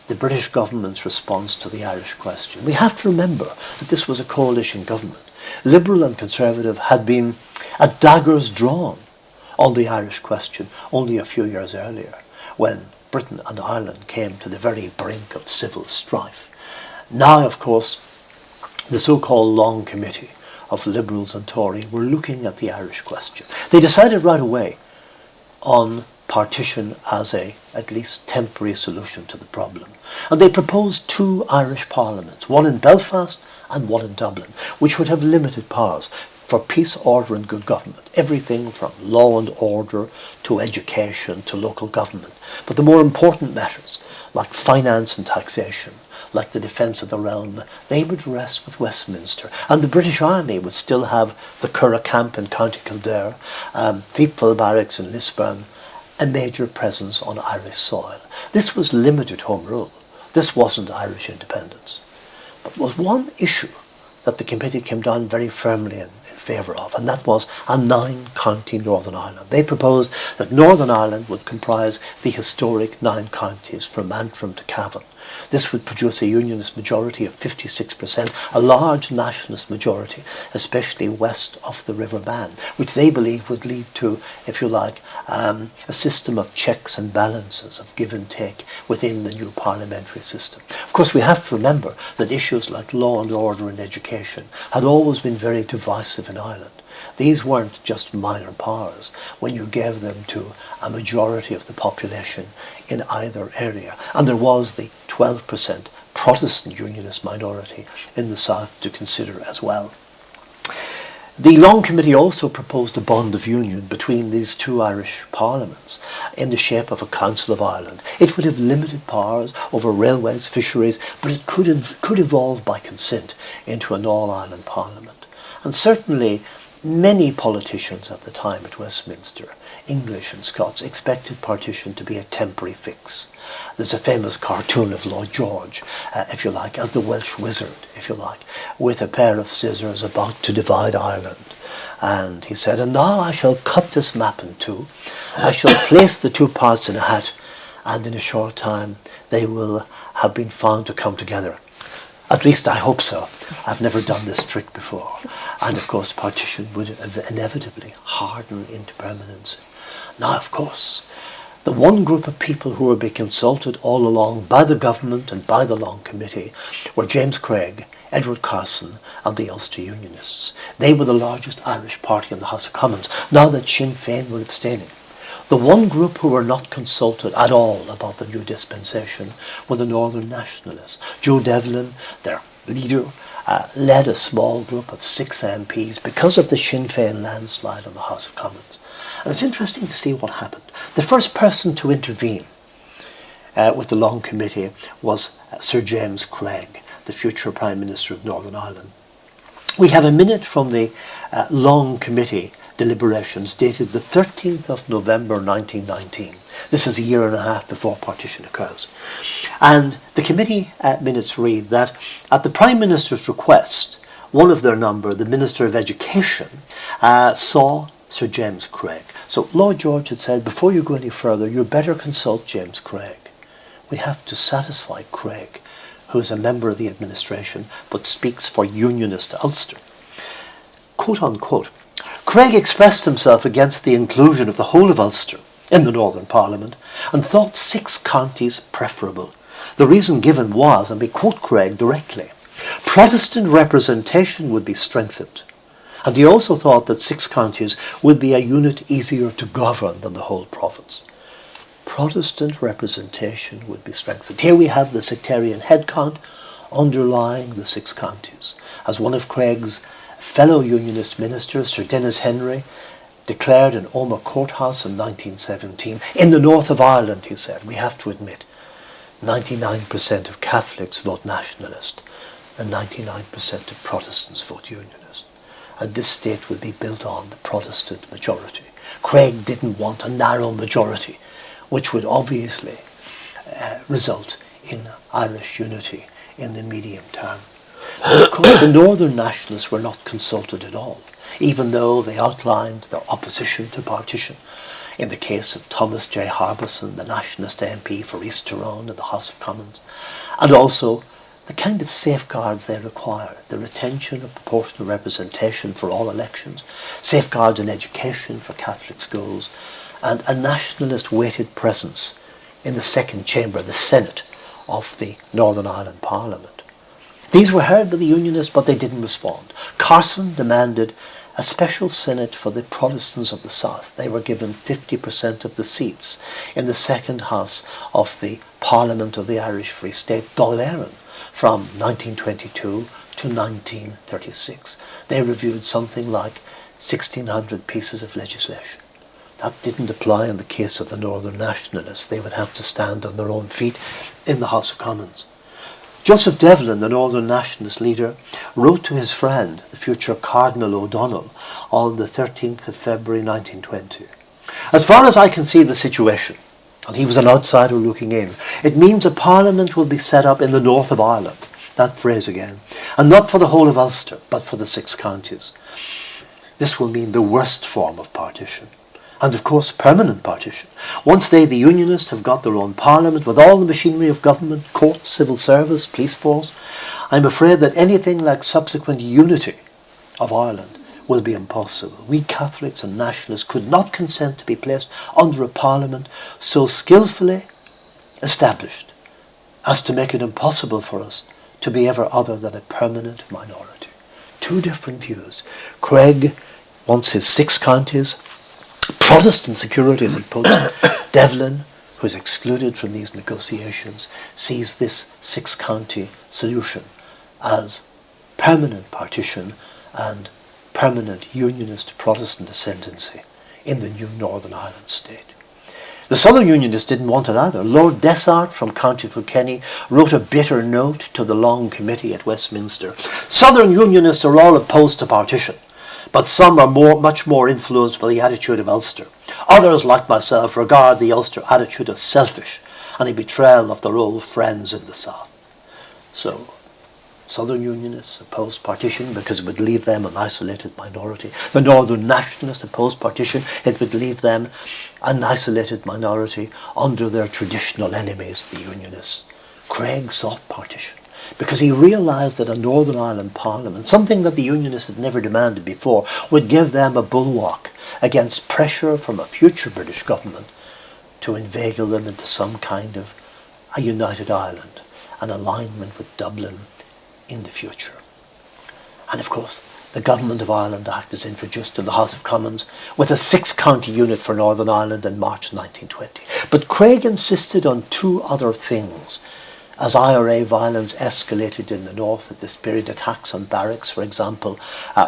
the British government's response to the Irish question. We have to remember that this was a coalition government. Liberal and Conservative had been at daggers drawn on the Irish question only a few years earlier, when Britain and Ireland came to the very brink of civil strife. Now, of course, the so-called Long Committee of Liberals and Tory were looking at the Irish question. They decided right away on partition as a at least temporary solution to the problem. And they proposed two Irish parliaments, one in Belfast and one in Dublin, which would have limited powers for peace, order and good government. Everything from law and order to education to local government. But the more important matters, like finance and taxation, like the defence of the realm, they would rest with Westminster. And the British Army would still have the Curragh Camp in County Kildare, Thiepval Barracks in Lisburn, a major presence on Irish soil. This was limited home rule. This wasn't Irish independence. But there was one issue that the committee came down very firmly in favour of, and that was a 9-county Northern Ireland. They proposed that Northern Ireland would comprise the historic 9 counties from Antrim to Cavan. This would produce a unionist majority of 56%, a large nationalist majority, especially west of the River Bann, which they believe would lead to, if you like, a system of checks and balances, of give and take within the new parliamentary system. Of course, we have to remember that issues like law and order and education had always been very divisive in Ireland. These weren't just minor powers when you gave them to a majority of the population in either area. And there was the 12% Protestant unionist minority in the south to consider as well. The Long Committee also proposed a bond of union between these two Irish parliaments in the shape of a Council of Ireland. It would have limited powers over railways, fisheries, but it could evolve by consent into an all-Ireland parliament. And certainly many politicians at the time at Westminster, English and Scots, expected partition to be a temporary fix. There's a famous cartoon of Lloyd George, if you like, as the Welsh wizard, if you like, with a pair of scissors about to divide Ireland. And he said, "And now I shall cut this map in two. I shall place the two parts in a hat, and in a short time they will have been found to come together. At least I hope so. I've never done this trick before." And of course partition would inevitably harden into permanency. Now, of course, the one group of people who were being consulted all along by the government and by the Long Committee were James Craig, Edward Carson and the Ulster Unionists. They were the largest Irish party in the House of Commons, now that Sinn Féin were abstaining. The one group who were not consulted at all about the new dispensation were the Northern Nationalists. Joe Devlin, their leader, led a small group of 6 MPs because of the Sinn Féin landslide on the House of Commons. And it's interesting to see what happened. The first person to intervene with the Long Committee was Sir James Craig, the future Prime Minister of Northern Ireland. We have a minute from the Long Committee deliberations dated the 13th of November 1919. This is a year and a half before partition occurs. And the committee minutes read that at the Prime Minister's request, one of their number, the Minister of Education, saw Sir James Craig. So Lloyd George had said, before you go any further, you better consult James Craig. We have to satisfy Craig, who is a member of the administration but speaks for Unionist Ulster. Quote unquote, Craig expressed himself against the inclusion of the whole of Ulster in the Northern Parliament and thought 6 counties preferable. The reason given was, and we quote Craig directly, Protestant representation would be strengthened. And he also thought that 6 counties would be a unit easier to govern than the whole province. Protestant representation would be strengthened. Here we have the sectarian head count underlying the 6 counties. As one of Craig's fellow Unionist ministers, Sir Dennis Henry, declared in Omagh Courthouse in 1917, in the north of Ireland, he said, we have to admit, 99% of Catholics vote nationalist and 99% of Protestants vote Unionist. And this state will be built on the Protestant majority. Craig didn't want a narrow majority, which would obviously result in Irish unity in the medium term. Of course, the Northern Nationalists were not consulted at all, even though they outlined their opposition to partition. In the case of Thomas J. Harbison, the Nationalist MP for East Tyrone in the House of Commons, and also the kind of safeguards they require, the retention of proportional representation for all elections, safeguards in education for Catholic schools, and a nationalist-weighted presence in the second chamber, the Senate of the Northern Ireland Parliament. These were heard by the Unionists, but they didn't respond. Carson demanded a special Senate for the Protestants of the South. They were given 50% of the seats in the second house of the Parliament of the Irish Free State, Dáil Éireann, from 1922 to 1936. They reviewed something like 1,600 pieces of legislation. That didn't apply in the case of the Northern Nationalists. They would have to stand on their own feet in the House of Commons. Joseph Devlin, the Northern Nationalist leader, wrote to his friend, the future Cardinal O'Donnell, on the 13th of February 1920. As far as I can see the situation, and he was an outsider looking in, it means a parliament will be set up in the north of Ireland, that phrase again, and not for the whole of Ulster, but for the 6 counties. This will mean the worst form of partition. And of course, permanent partition. Once they, the Unionists, have got their own parliament with all the machinery of government, courts, civil service, police force, I'm afraid that anything like subsequent unity of Ireland will be impossible. We Catholics and Nationalists could not consent to be placed under a parliament so skillfully established as to make it impossible for us to be ever other than a permanent minority. 2 different views. Craig wants his 6 counties, Protestant security, as he puts it. Devlin, who is excluded from these negotiations, sees this 6-county solution as permanent partition and permanent Unionist Protestant ascendancy in the new Northern Ireland state. The Southern Unionists didn't want it either. Lord Dessart from County Kilkenny wrote a bitter note to the Long Committee at Westminster. Southern Unionists are all opposed to partition, but some are much more influenced by the attitude of Ulster. Others, like myself, regard the Ulster attitude as selfish and a betrayal of their old friends in the South. So, Southern Unionists opposed partition because it would leave them an isolated minority. The Northern Nationalists opposed partition. It would leave them an isolated minority under their traditional enemies, the Unionists. Craig sought partition because he realised that a Northern Ireland Parliament, something that the Unionists had never demanded before, would give them a bulwark against pressure from a future British government to inveigle them into some kind of a united Ireland, an alignment with Dublin in the future. And of course, the Government of Ireland Act is introduced in the House of Commons with a 6-county unit for Northern Ireland in March 1920. But Craig insisted on 2 other things. As IRA violence escalated in the north at this period, attacks on barracks, for example,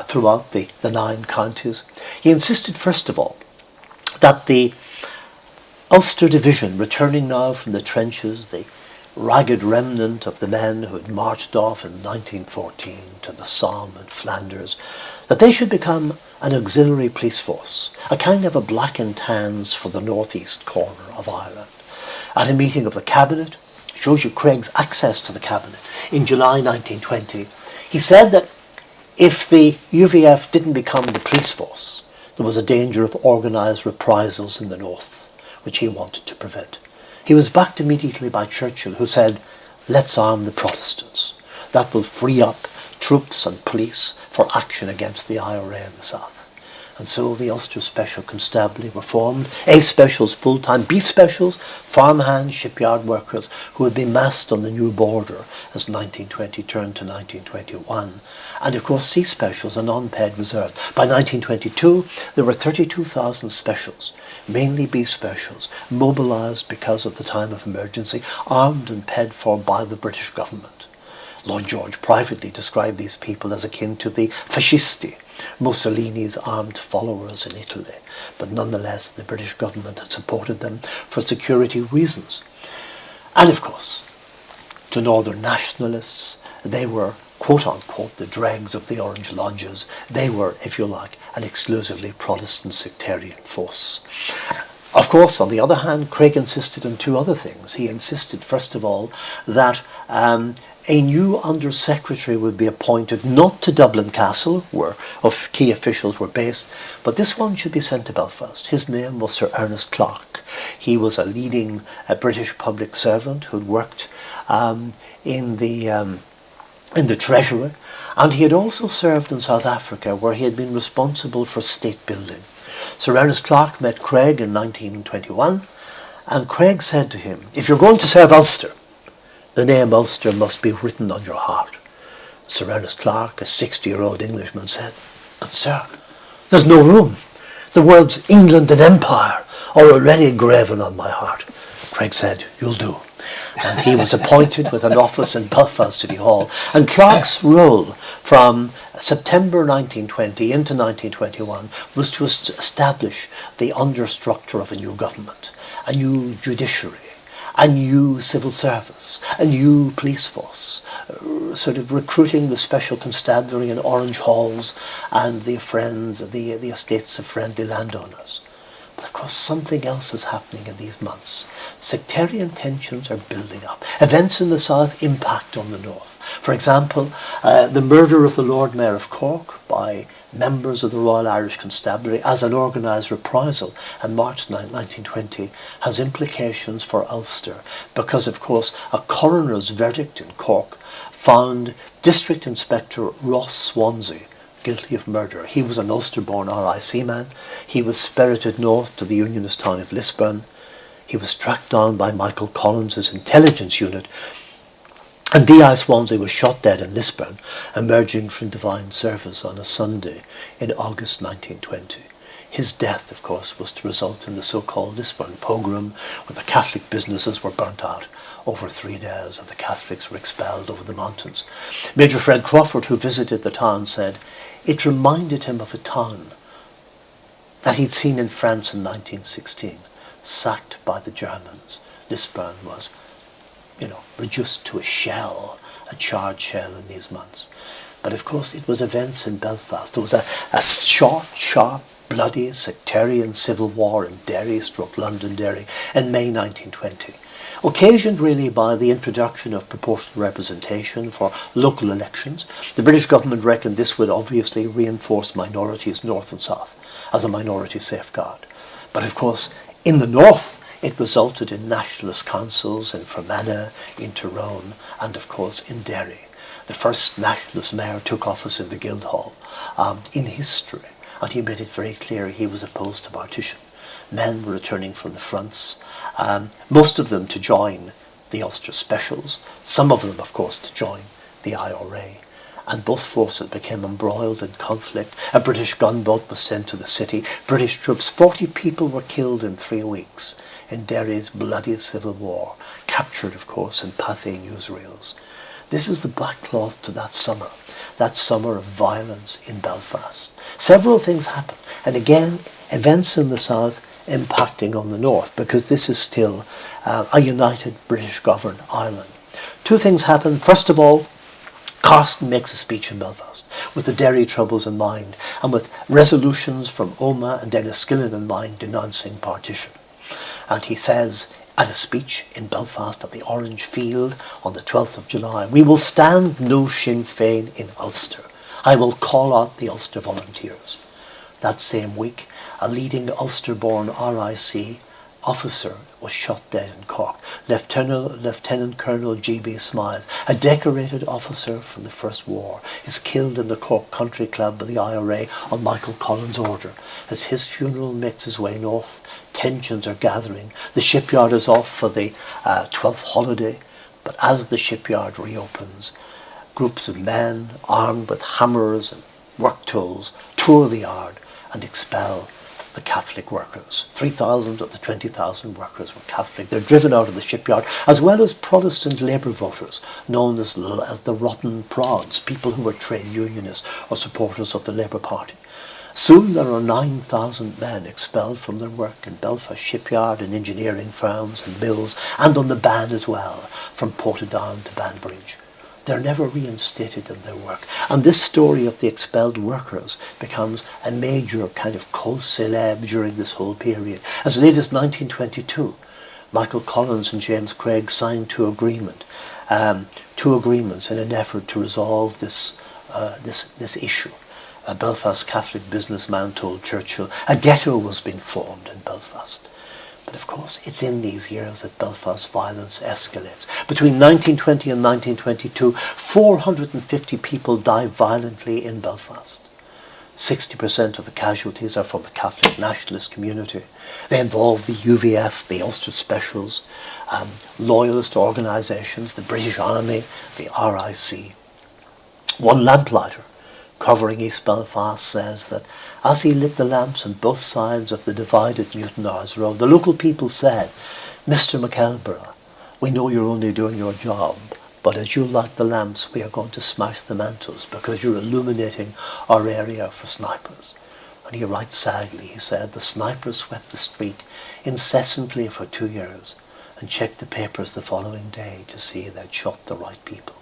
throughout the 9 counties, he insisted, first of all, that the Ulster Division, returning now from the trenches, the ragged remnant of the men who had marched off in 1914 to the Somme and Flanders, that they should become an auxiliary police force, a kind of a black and tans for the northeast corner of Ireland. At a meeting of the cabinet, shows you Craig's access to the cabinet, in July 1920, he said that if the UVF didn't become the police force, there was a danger of organised reprisals in the north, which he wanted to prevent. He was backed immediately by Churchill, who said, let's arm the Protestants. That will free up troops and police for action against the IRA in the south. And so the Ulster Special Constabulary were formed, A Specials full-time, B Specials, farmhands, shipyard workers who had been massed on the new border as 1920 turned to 1921. And of course C Specials, a non-paid reserve. By 1922 there were 32,000 specials, mainly B Specials, mobilised because of the time of emergency, armed and paid for by the British government. Lloyd George privately described these people as akin to the fascisti, Mussolini's armed followers in Italy, but nonetheless the British government had supported them for security reasons. And of course, to Northern nationalists, they were quote-unquote the dregs of the Orange Lodges. They were, if you like, an exclusively Protestant sectarian force. Of course, on the other hand, Craig insisted on two other things. He insisted, first of all, that a new Under-Secretary would be appointed not to Dublin Castle, where key officials were based, but this one should be sent to Belfast. His name was Sir Ernest Clarke. He was a leading British public servant who had worked in the Treasury, and he had also served in South Africa, where he had been responsible for state building. Sir Ernest Clarke met Craig in 1921, and Craig said to him, if you're going to serve Ulster, the name Ulster must be written on your heart. Sir Ernest Clarke, a 60-year-old Englishman, said, but sir, there's no room. The words England and Empire are already graven on my heart. Craig said, you'll do. And he was appointed with an office in Belfast City Hall. And Clarke's role from September 1920 into 1921 was to establish the understructure of a new government, a new judiciary, a new civil service, a new police force, sort of recruiting the special constabulary in Orange Halls and the estates of friendly landowners. But of course something else is happening in these months. Sectarian tensions are building up. Events in the south impact on the north. For example, the murder of the Lord Mayor of Cork by members of the Royal Irish Constabulary as an organised reprisal in March 1920 has implications for Ulster because, of course, a coroner's verdict in Cork found District Inspector Ross Swansea guilty of murder. He was an Ulster-born RIC man. He was spirited north to the Unionist town of Lisburn. He was tracked down by Michael Collins's intelligence unit, and D.I. Swansea was shot dead in Lisburn, emerging from divine service on a Sunday in August 1920. His death, of course, was to result in the so-called Lisburn pogrom, where the Catholic businesses were burnt out over 3 days and the Catholics were expelled over the mountains. Major Fred Crawford, who visited the town, said it reminded him of a town that he'd seen in France in 1916, sacked by the Germans. Lisburn was, reduced to a shell, a charred shell in these months. But of course it was events in Belfast. There was a short, sharp, bloody sectarian civil war in Londonderry in May 1920, occasioned really by the introduction of proportional representation for local elections. The British government reckoned this would obviously reinforce minorities north and south as a minority safeguard. But of course in the north it resulted in nationalist councils in Fermanagh, in Tyrone, and of course in Derry. The first nationalist mayor took office in the Guildhall in history, and he made it very clear he was opposed to partition. Men were returning from the fronts, most of them to join the Ulster Specials, some of them, of course, to join the IRA. And both forces became embroiled in conflict. A British gunboat was sent to the city. British troops, 40 people were killed in 3 weeks in Derry's bloody civil war, captured, of course, in Pathé newsreels. This is the backcloth to that summer of violence in Belfast. Several things happened, and again, events in the south impacting on the north, because this is still a united British-governed Ireland. Two things happened. First of all, Carson makes a speech in Belfast with the Derry troubles in mind and with resolutions from Omagh and Enniskillen in mind denouncing partition. And he says at a speech in Belfast at the Orange Field on the 12th of July, "We will stand no Sinn Féin in Ulster. I will call out the Ulster Volunteers." That same week, a leading Ulster-born RIC officer was shot dead in Cork. Lieutenant Colonel G.B. Smythe, a decorated officer from the First War, is killed in the Cork Country Club by the IRA on Michael Collins' order. As his funeral makes his way north, tensions are gathering. The shipyard is off for the 12th holiday, but as the shipyard reopens, groups of men armed with hammers and work tools tour the yard and expel the Catholic workers. 3,000 of the 20,000 workers were Catholic. They're driven out of the shipyard, as well as Protestant Labour voters, known as the Rotten Prods, people who were trade unionists or supporters of the Labour Party. Soon there are 9,000 men expelled from their work in Belfast shipyard and engineering firms and mills, and on the band as well, from Portadown to Banbridge. They're never reinstated in their work. And this story of the expelled workers becomes a major kind of cause célèbre during this whole period. As late as 1922, Michael Collins and James Craig signed two agreements in an effort to resolve this issue. A Belfast Catholic businessman told Churchill a ghetto was being formed in Belfast. But of course, it's in these years that Belfast violence escalates. Between 1920 and 1922, 450 people die violently in Belfast. 60% of the casualties are from the Catholic nationalist community. They involve the UVF, the Ulster Specials, loyalist organisations, the British Army, the RIC. One lamplighter covering East Belfast says that as he lit the lamps on both sides of the divided Newtonards Road, the local people said, "Mr. McElborough, we know you're only doing your job, but as you light the lamps, we are going to smash the mantles because you're illuminating our area for snipers." And he writes sadly, he said, "The snipers swept the street incessantly for 2 years and checked the papers the following day to see they'd shot the right people."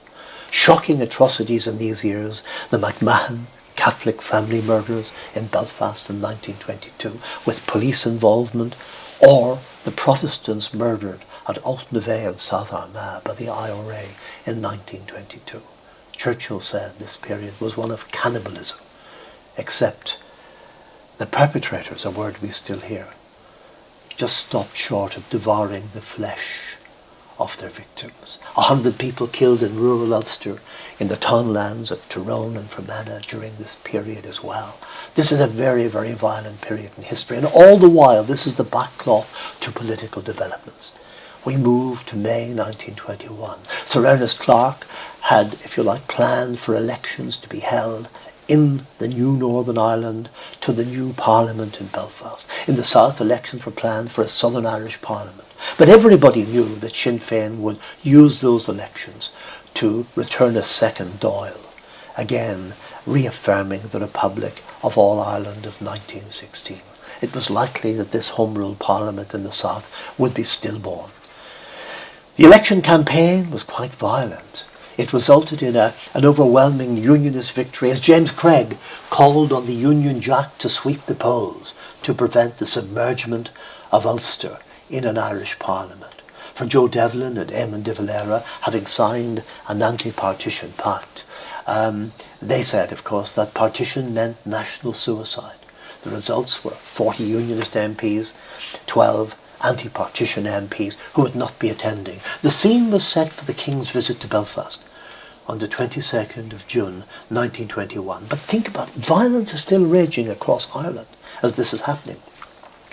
Shocking atrocities in these years, the McMahon Catholic family murders in Belfast in 1922 with police involvement, or the Protestants murdered at Altnevay in South Armagh by the IRA in 1922. Churchill said this period was one of cannibalism, except the perpetrators, a word we still hear, just stopped short of devouring the flesh of their victims. 100 people killed in rural Ulster, in the townlands of Tyrone and Fermanagh during this period as well. This is a very, very violent period in history, and all the while this is the backcloth to political developments. We move to May 1921. Sir Ernest Clarke had, if you like, planned for elections to be held in the new Northern Ireland to the new Parliament in Belfast. In the South, elections were planned for a Southern Irish Parliament. But everybody knew that Sinn Féin would use those elections to return a second Dáil, again reaffirming the Republic of All Ireland of 1916. It was likely that this Home Rule Parliament in the South would be stillborn. The election campaign was quite violent. It resulted in an overwhelming Unionist victory as James Craig called on the Union Jack to sweep the polls to prevent the submergement of Ulster in an Irish Parliament. For Joe Devlin and Eamon de Valera, having signed an anti-partition pact, they said, of course, that partition meant national suicide. The results were 40 Unionist MPs, 12 anti-partition MPs who would not be attending. The scene was set for the King's visit to Belfast on the 22nd of June 1921. But think about it, violence is still raging across Ireland as this is happening.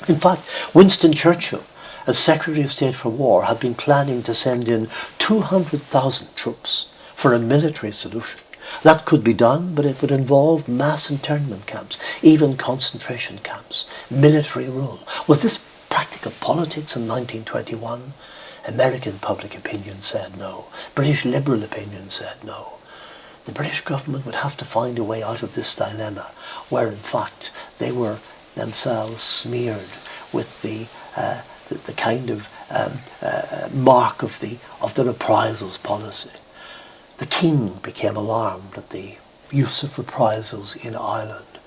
In fact, Winston Churchill, as Secretary of State for War, had been planning to send in 200,000 troops for a military solution. That could be done, but it would involve mass internment camps, even concentration camps, military rule. Was this practical politics in 1921? American public opinion said no. British liberal opinion said no. The British government would have to find a way out of this dilemma, where in fact they were themselves smeared with the kind of mark of the reprisals policy. The king became alarmed at the use of reprisals in Ireland.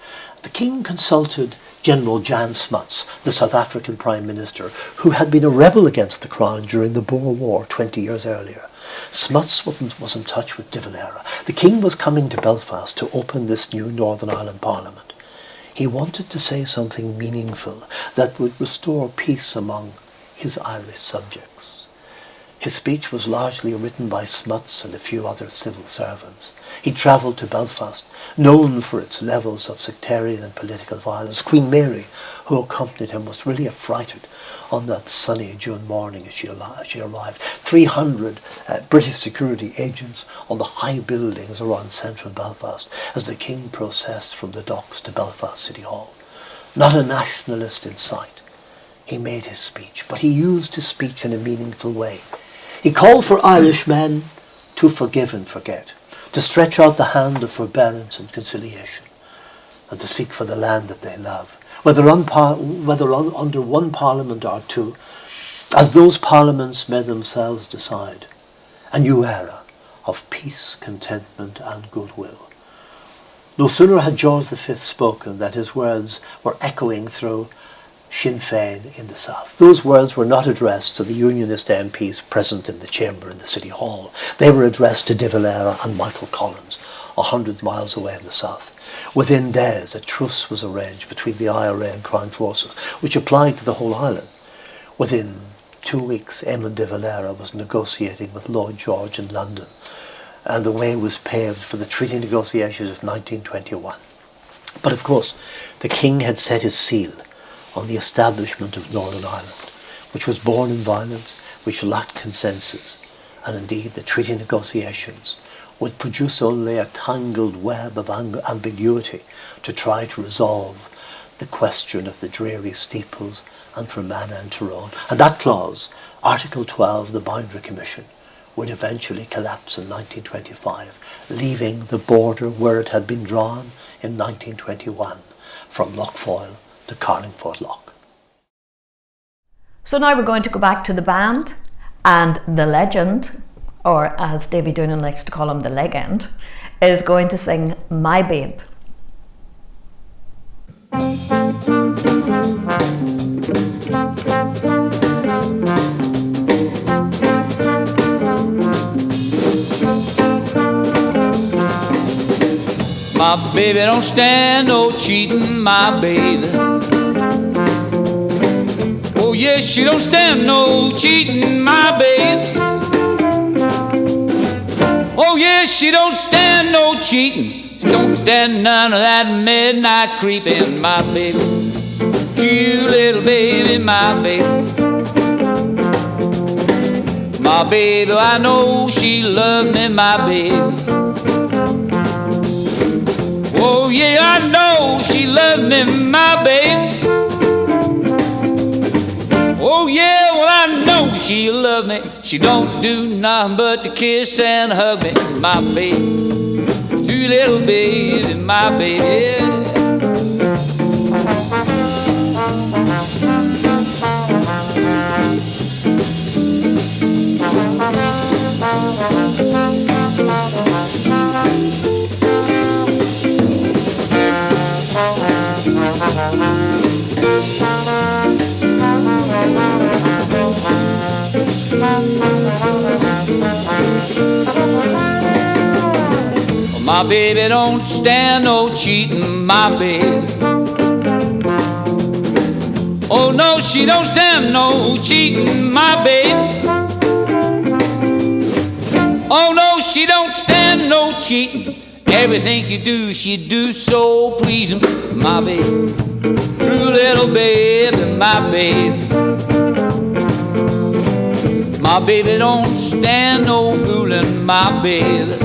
The king consulted General Jan Smuts, the South African Prime Minister, who had been a rebel against the Crown during the Boer War 20 years earlier. Smuts was in touch with De Valera. The king was coming to Belfast to open this new Northern Ireland Parliament. He wanted to say something meaningful that would restore peace among his Irish subjects. His speech was largely written by Smuts and a few other civil servants. He travelled to Belfast, known for its levels of sectarian and political violence. Queen Mary, who accompanied him, was really affrighted on that sunny June morning as she arrived. 300 British security agents on the high buildings around central Belfast as the king processed from the docks to Belfast City Hall. Not a nationalist in sight. He made his speech, but he used his speech in a meaningful way. He called for Irishmen to forgive and forget, to stretch out the hand of forbearance and conciliation, and to seek for the land that they love, whether under one parliament or two, as those parliaments may themselves decide, a new era of peace, contentment and goodwill. No sooner had George V spoken than his words were echoing through Sinn Féin in the south. Those words were not addressed to the Unionist MPs present in the chamber in the City Hall. They were addressed to De Valera and Michael Collins, 100 miles away in the south. Within days, a truce was arranged between the IRA and Crown forces, which applied to the whole island. Within 2 weeks, Eamon de Valera was negotiating with Lloyd George in London, and the way was paved for the treaty negotiations of 1921. But of course, the king had set his seal on the establishment of Northern Ireland, which was born in violence, which lacked consensus, and indeed the treaty negotiations would produce only a tangled web of ambiguity to try to resolve the question of the dreary steeples and Fermanagh and Tyrone. And that clause, Article 12, the Boundary Commission, would eventually collapse in 1925, leaving the border where it had been drawn in 1921, from Lochfoyle to Carlingford Loch. So now we're going to go back to the band, and the legend, or as Davy Doonan likes to call him, the legend, is going to sing My Babe. My baby don't stand no cheating, my baby. Oh yes, she don't stand no cheating, my baby. Oh yes, she don't stand no cheating. She don't stand none of that midnight creeping, my baby. Cute little baby, my baby. My baby, I know she loved me, my baby. Oh yeah, I know she loved me, my baby. Oh yeah, well I know she loved me. She don't do nothing but to kiss and hug me, my baby. Sweet little baby, my baby. My baby don't stand no cheating, my baby. Oh no, she don't stand no cheating, my baby. Oh no, she don't stand no cheating. Everything she do so pleasing, my baby. True little baby, my baby. My baby don't stand no fooling, my baby.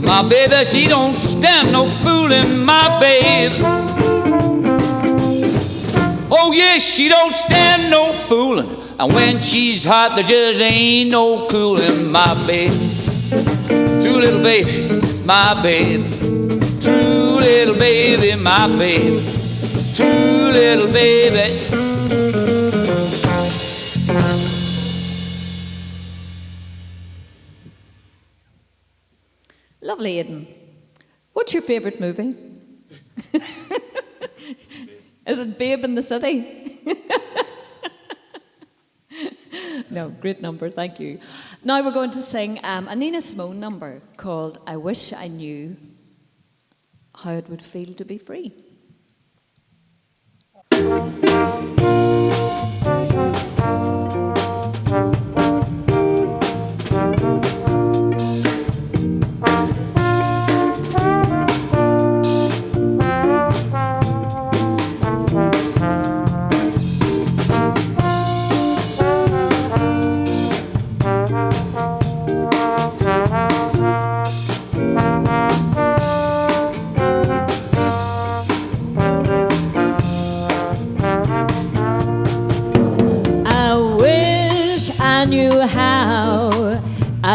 My baby, she don't stand no fooling, my baby. Oh yes, she don't stand no fooling. And when she's hot, there just ain't no cooling, my baby. True little baby, my baby. True little baby, my baby. True little baby. Lovely, Aidan. What's your favourite movie? Is it Babe in the City? No, great number, thank you. Now we're going to sing a Nina Simone number called I Wish I Knew How It Would Feel to Be Free.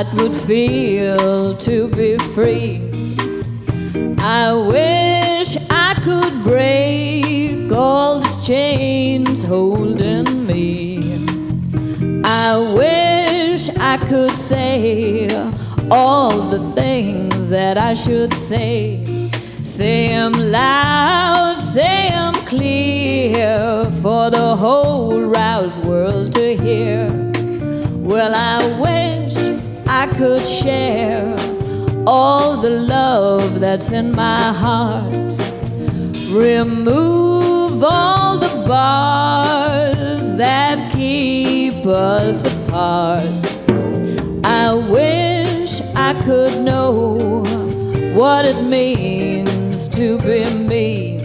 It would feel to be free. I wish I could break all the chains holding me. I wish I could say all the things that I should say. Say 'em loud, say 'em clear, for the whole round world to hear. Well, I wish I could share all the love that's in my heart. Remove all the bars that keep us apart. I wish I could know what it means to be me.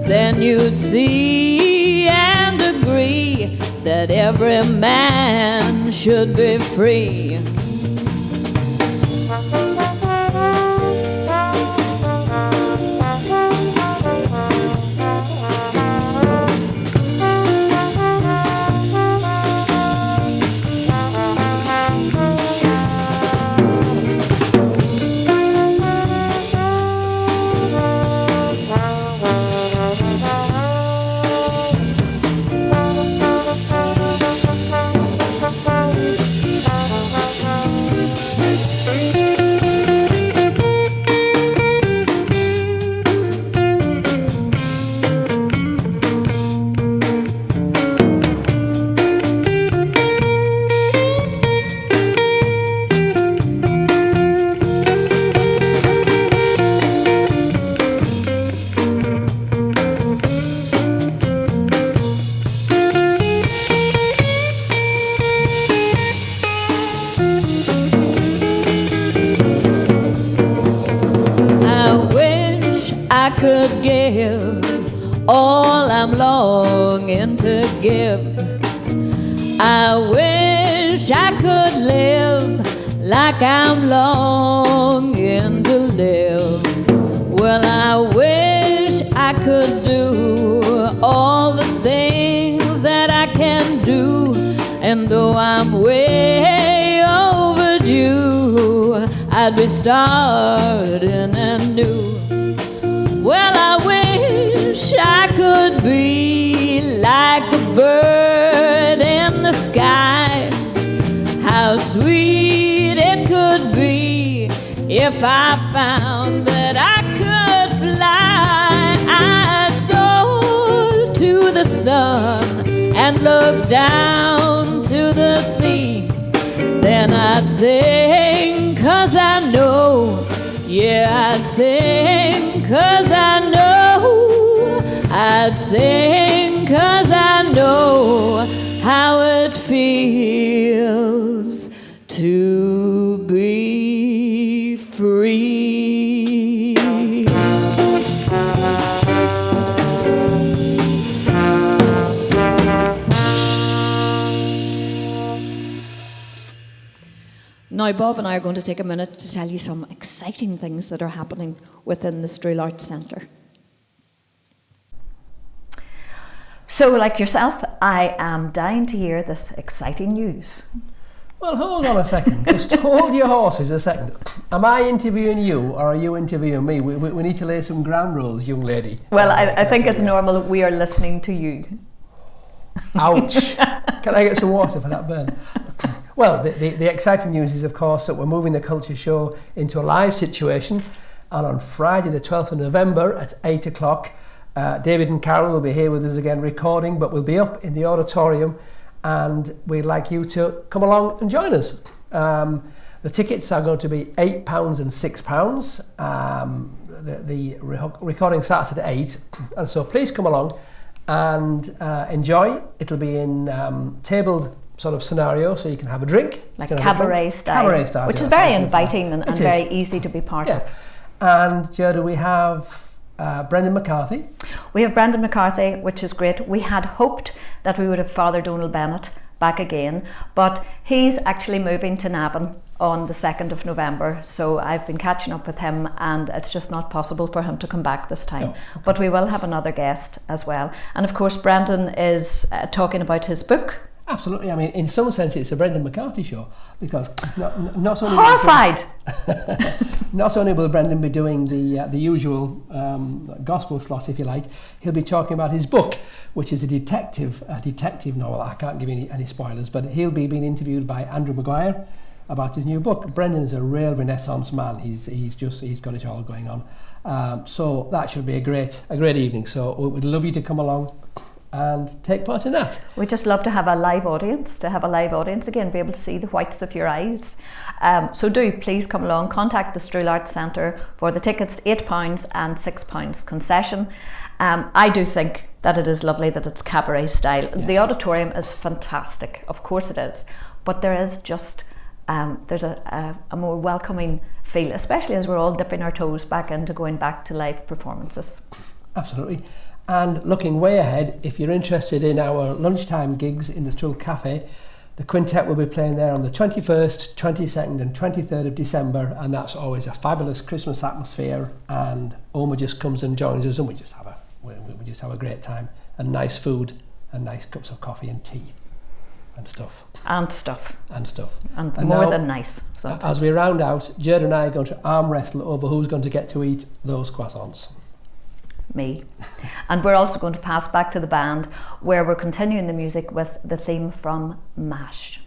Then you'd see and agree that every man should be free. Could give all I'm longing to give. I wish I could live like I'm longing to live. Well, I wish I could do all the things that I can do, and though I'm way overdue, I'd be starting anew. Well, I wish I could be like a bird in the sky. How sweet it could be if I found that I could fly. I'd soar to the sun and look down to the sea. Then I'd sing 'cause I know. Yeah, I'd sing 'cause I know. I'd sing 'cause I know how it feels to be free. Now, Bob and I are going to take a minute to tell you some exciting things that are happening within the Struil Arts Centre. So, like yourself, I am dying to hear this exciting news. Well, hold on a second. Just hold your horses a second. Am I interviewing you or are you interviewing me? We need to lay some ground rules, young lady. Well, I think it's normal that we are listening to you. Ouch. Can I get some water for that burn? Well, the exciting news is, of course, that we're moving the Culture Show into a live situation. And on Friday, the 12th of November at 8 o'clock, David and Carol will be here with us again recording, but we'll be up in the auditorium and we'd like you to come along and join us. The tickets are going to be £8 and £6. The recording starts at 8, and so please come along and enjoy. It'll be in tabled sort of scenario, so you can have a drink. Like cabaret style. Cabaret style. Which is very inviting and very easy to be part of. And Gerda, we have Brendan McCarthy. We have Brendan McCarthy, which is great. We had hoped that we would have Father Donal Bennett back again, but he's actually moving to Navan on the 2nd of November, so I've been catching up with him and it's just not possible for him to come back this time. Okay. But we will have another guest as well. And of course Brendan is talking about his book. Absolutely. I mean, in some sense, it's a Brendan McCarthy show, because not only horrified. Not only will Brendan be doing the usual gospel slot, if you like, he'll be talking about his book, which is a detective novel. I can't give you any spoilers, but he'll be being interviewed by Andrew Maguire about his new book. Brendan is a real Renaissance man. He's got it all going on. So that should be a great evening. So we'd love you to come along and take part in that. We just love to have a live audience again, be able to see the whites of your eyes. So do please come along, contact the Strull Arts Centre for the tickets, £8 and £6 concession. I do think that it is lovely that it's cabaret style. Yes. The auditorium is fantastic, of course it is, but there is just there's a more welcoming feel, especially as we're all dipping our toes back into going back to live performances. Absolutely. And looking way ahead, if you're interested in our lunchtime gigs in the Strull Cafe, the quintet will be playing there on the 21st, 22nd and 23rd of December, and that's always a fabulous Christmas atmosphere, and Oma just comes and joins us and we just have a great time, and nice food and nice cups of coffee and tea and stuff. And more than nice sometimes. As we round out, Gerda and I are going to arm wrestle over who's going to get to eat those croissants. Me. And we're also going to pass back to the band, where we're continuing the music with the theme from MASH.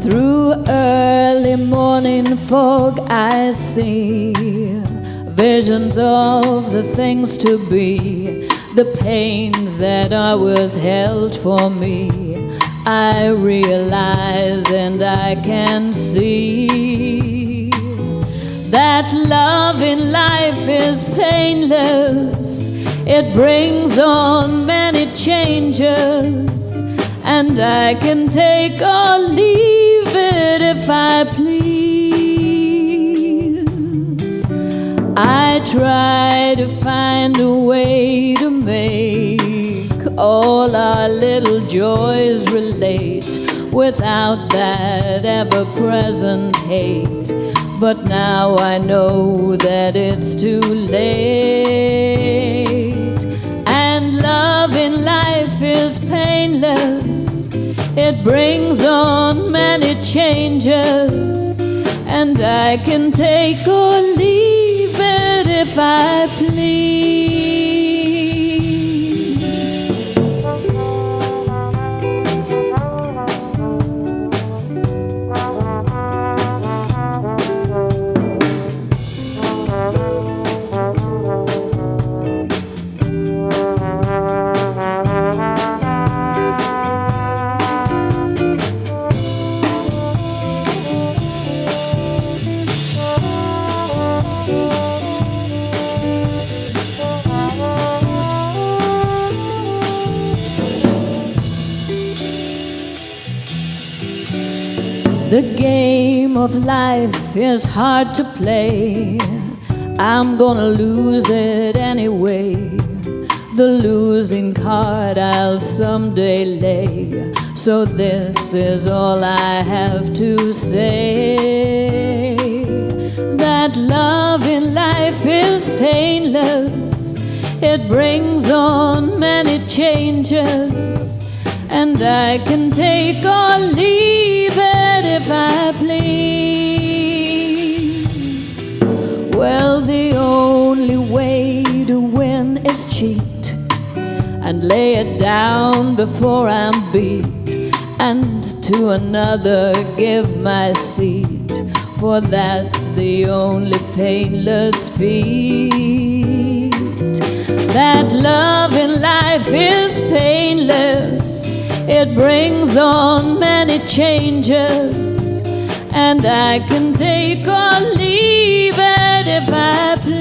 Through early morning fog I see visions of the things to be, the pains that are withheld for me. I realize and I can see that love in life is painless. It brings on many changes, and I can take or leave it if I please. I try to find a way to make all our little joys relate without that ever-present hate. But now I know that it's too late, and love in life is painless. It brings on many changes, and I can take or leave it if I please. The game of life is hard to play. I'm gonna lose it anyway. The losing card I'll someday lay. So this is all I have to say. That love in life is painless. It brings on many changes, and I can take or leave it if I please. Well, the only way to win is cheat and lay it down before I'm beat, and to another give my seat, for that's the only painless feat. That love in life is painless. It brings on many changes, and I can take or leave it if I please.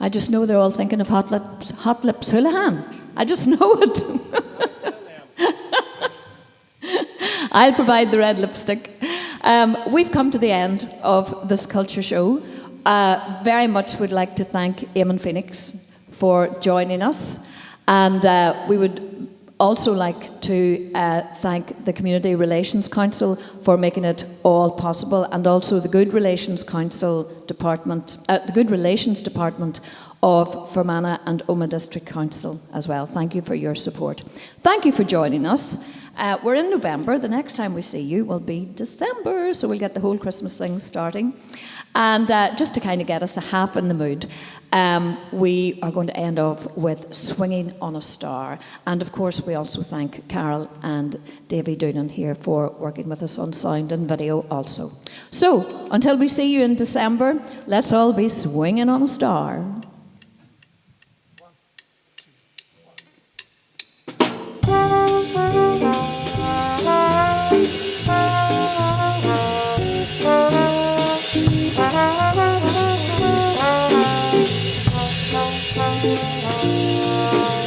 I just know they're all thinking of Hot Lips Houlihan. I just know it. I'll provide the red lipstick. We've come to the end of this culture show. Very much would like to thank Eamon Phoenix for joining us. And we would also like to thank the Community Relations Council for making it all possible, and also the Good Relations Department of Fermanagh and Omagh District Council as well. Thank you for your support. Thank you for joining us. We're in November. The next time we see you will be December, so we'll get the whole Christmas thing starting. And just to kind of get us a half in the mood, we are going to end off with Swinging on a Star. And of course, we also thank Carol and Davy Doonan here for working with us on sound and video also. So, until we see you in December, let's all be swinging on a star.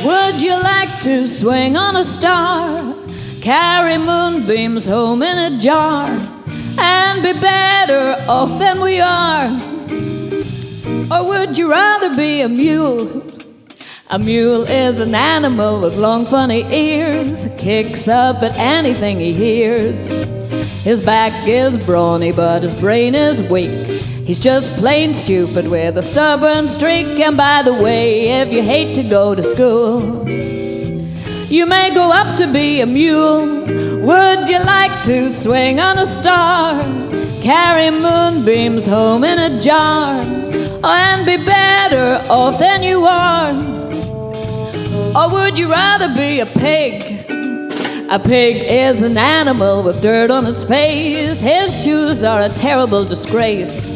Would you like to swing on a star, carry moonbeams home in a jar, and be better off than we are? Or would you rather be a mule? A mule is an animal with long funny ears, kicks up at anything he hears. His back is brawny but his brain is weak. He's just plain stupid with a stubborn streak. And by the way, if you hate to go to school, you may grow up to be a mule. Would you like to swing on a star, carry moonbeams home in a jar, and be better off than you are? Or would you rather be a pig? A pig is an animal with dirt on its face. His shoes are a terrible disgrace.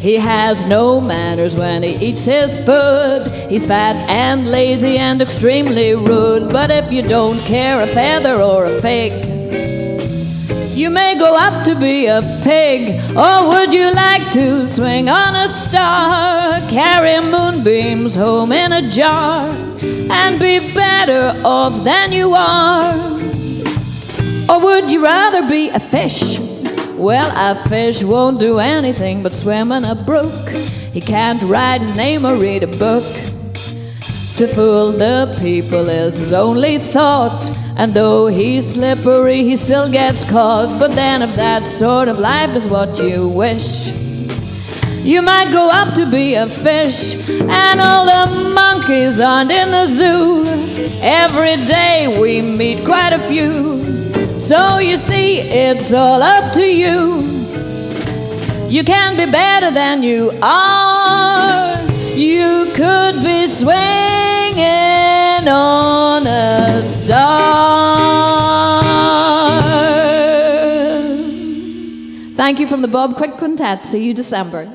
He has no manners when he eats his food. He's fat and lazy and extremely rude. But if you don't care a feather or a fig, you may grow up to be a pig. Or would you like to swing on a star, carry moonbeams home in a jar, and be better off than you are? Or would you rather be a fish? Well, a fish won't do anything but swim in a brook. He can't write his name or read a book. To fool the people is his only thought, and though he's slippery, he still gets caught. But then if that sort of life is what you wish, you might grow up to be a fish. And all the monkeys aren't in the zoo. Every day we meet quite a few. So you see, it's all up to you. You can be better than you are. You could be swinging on a star. Thank you from the Bob Quick Quintet. See you December.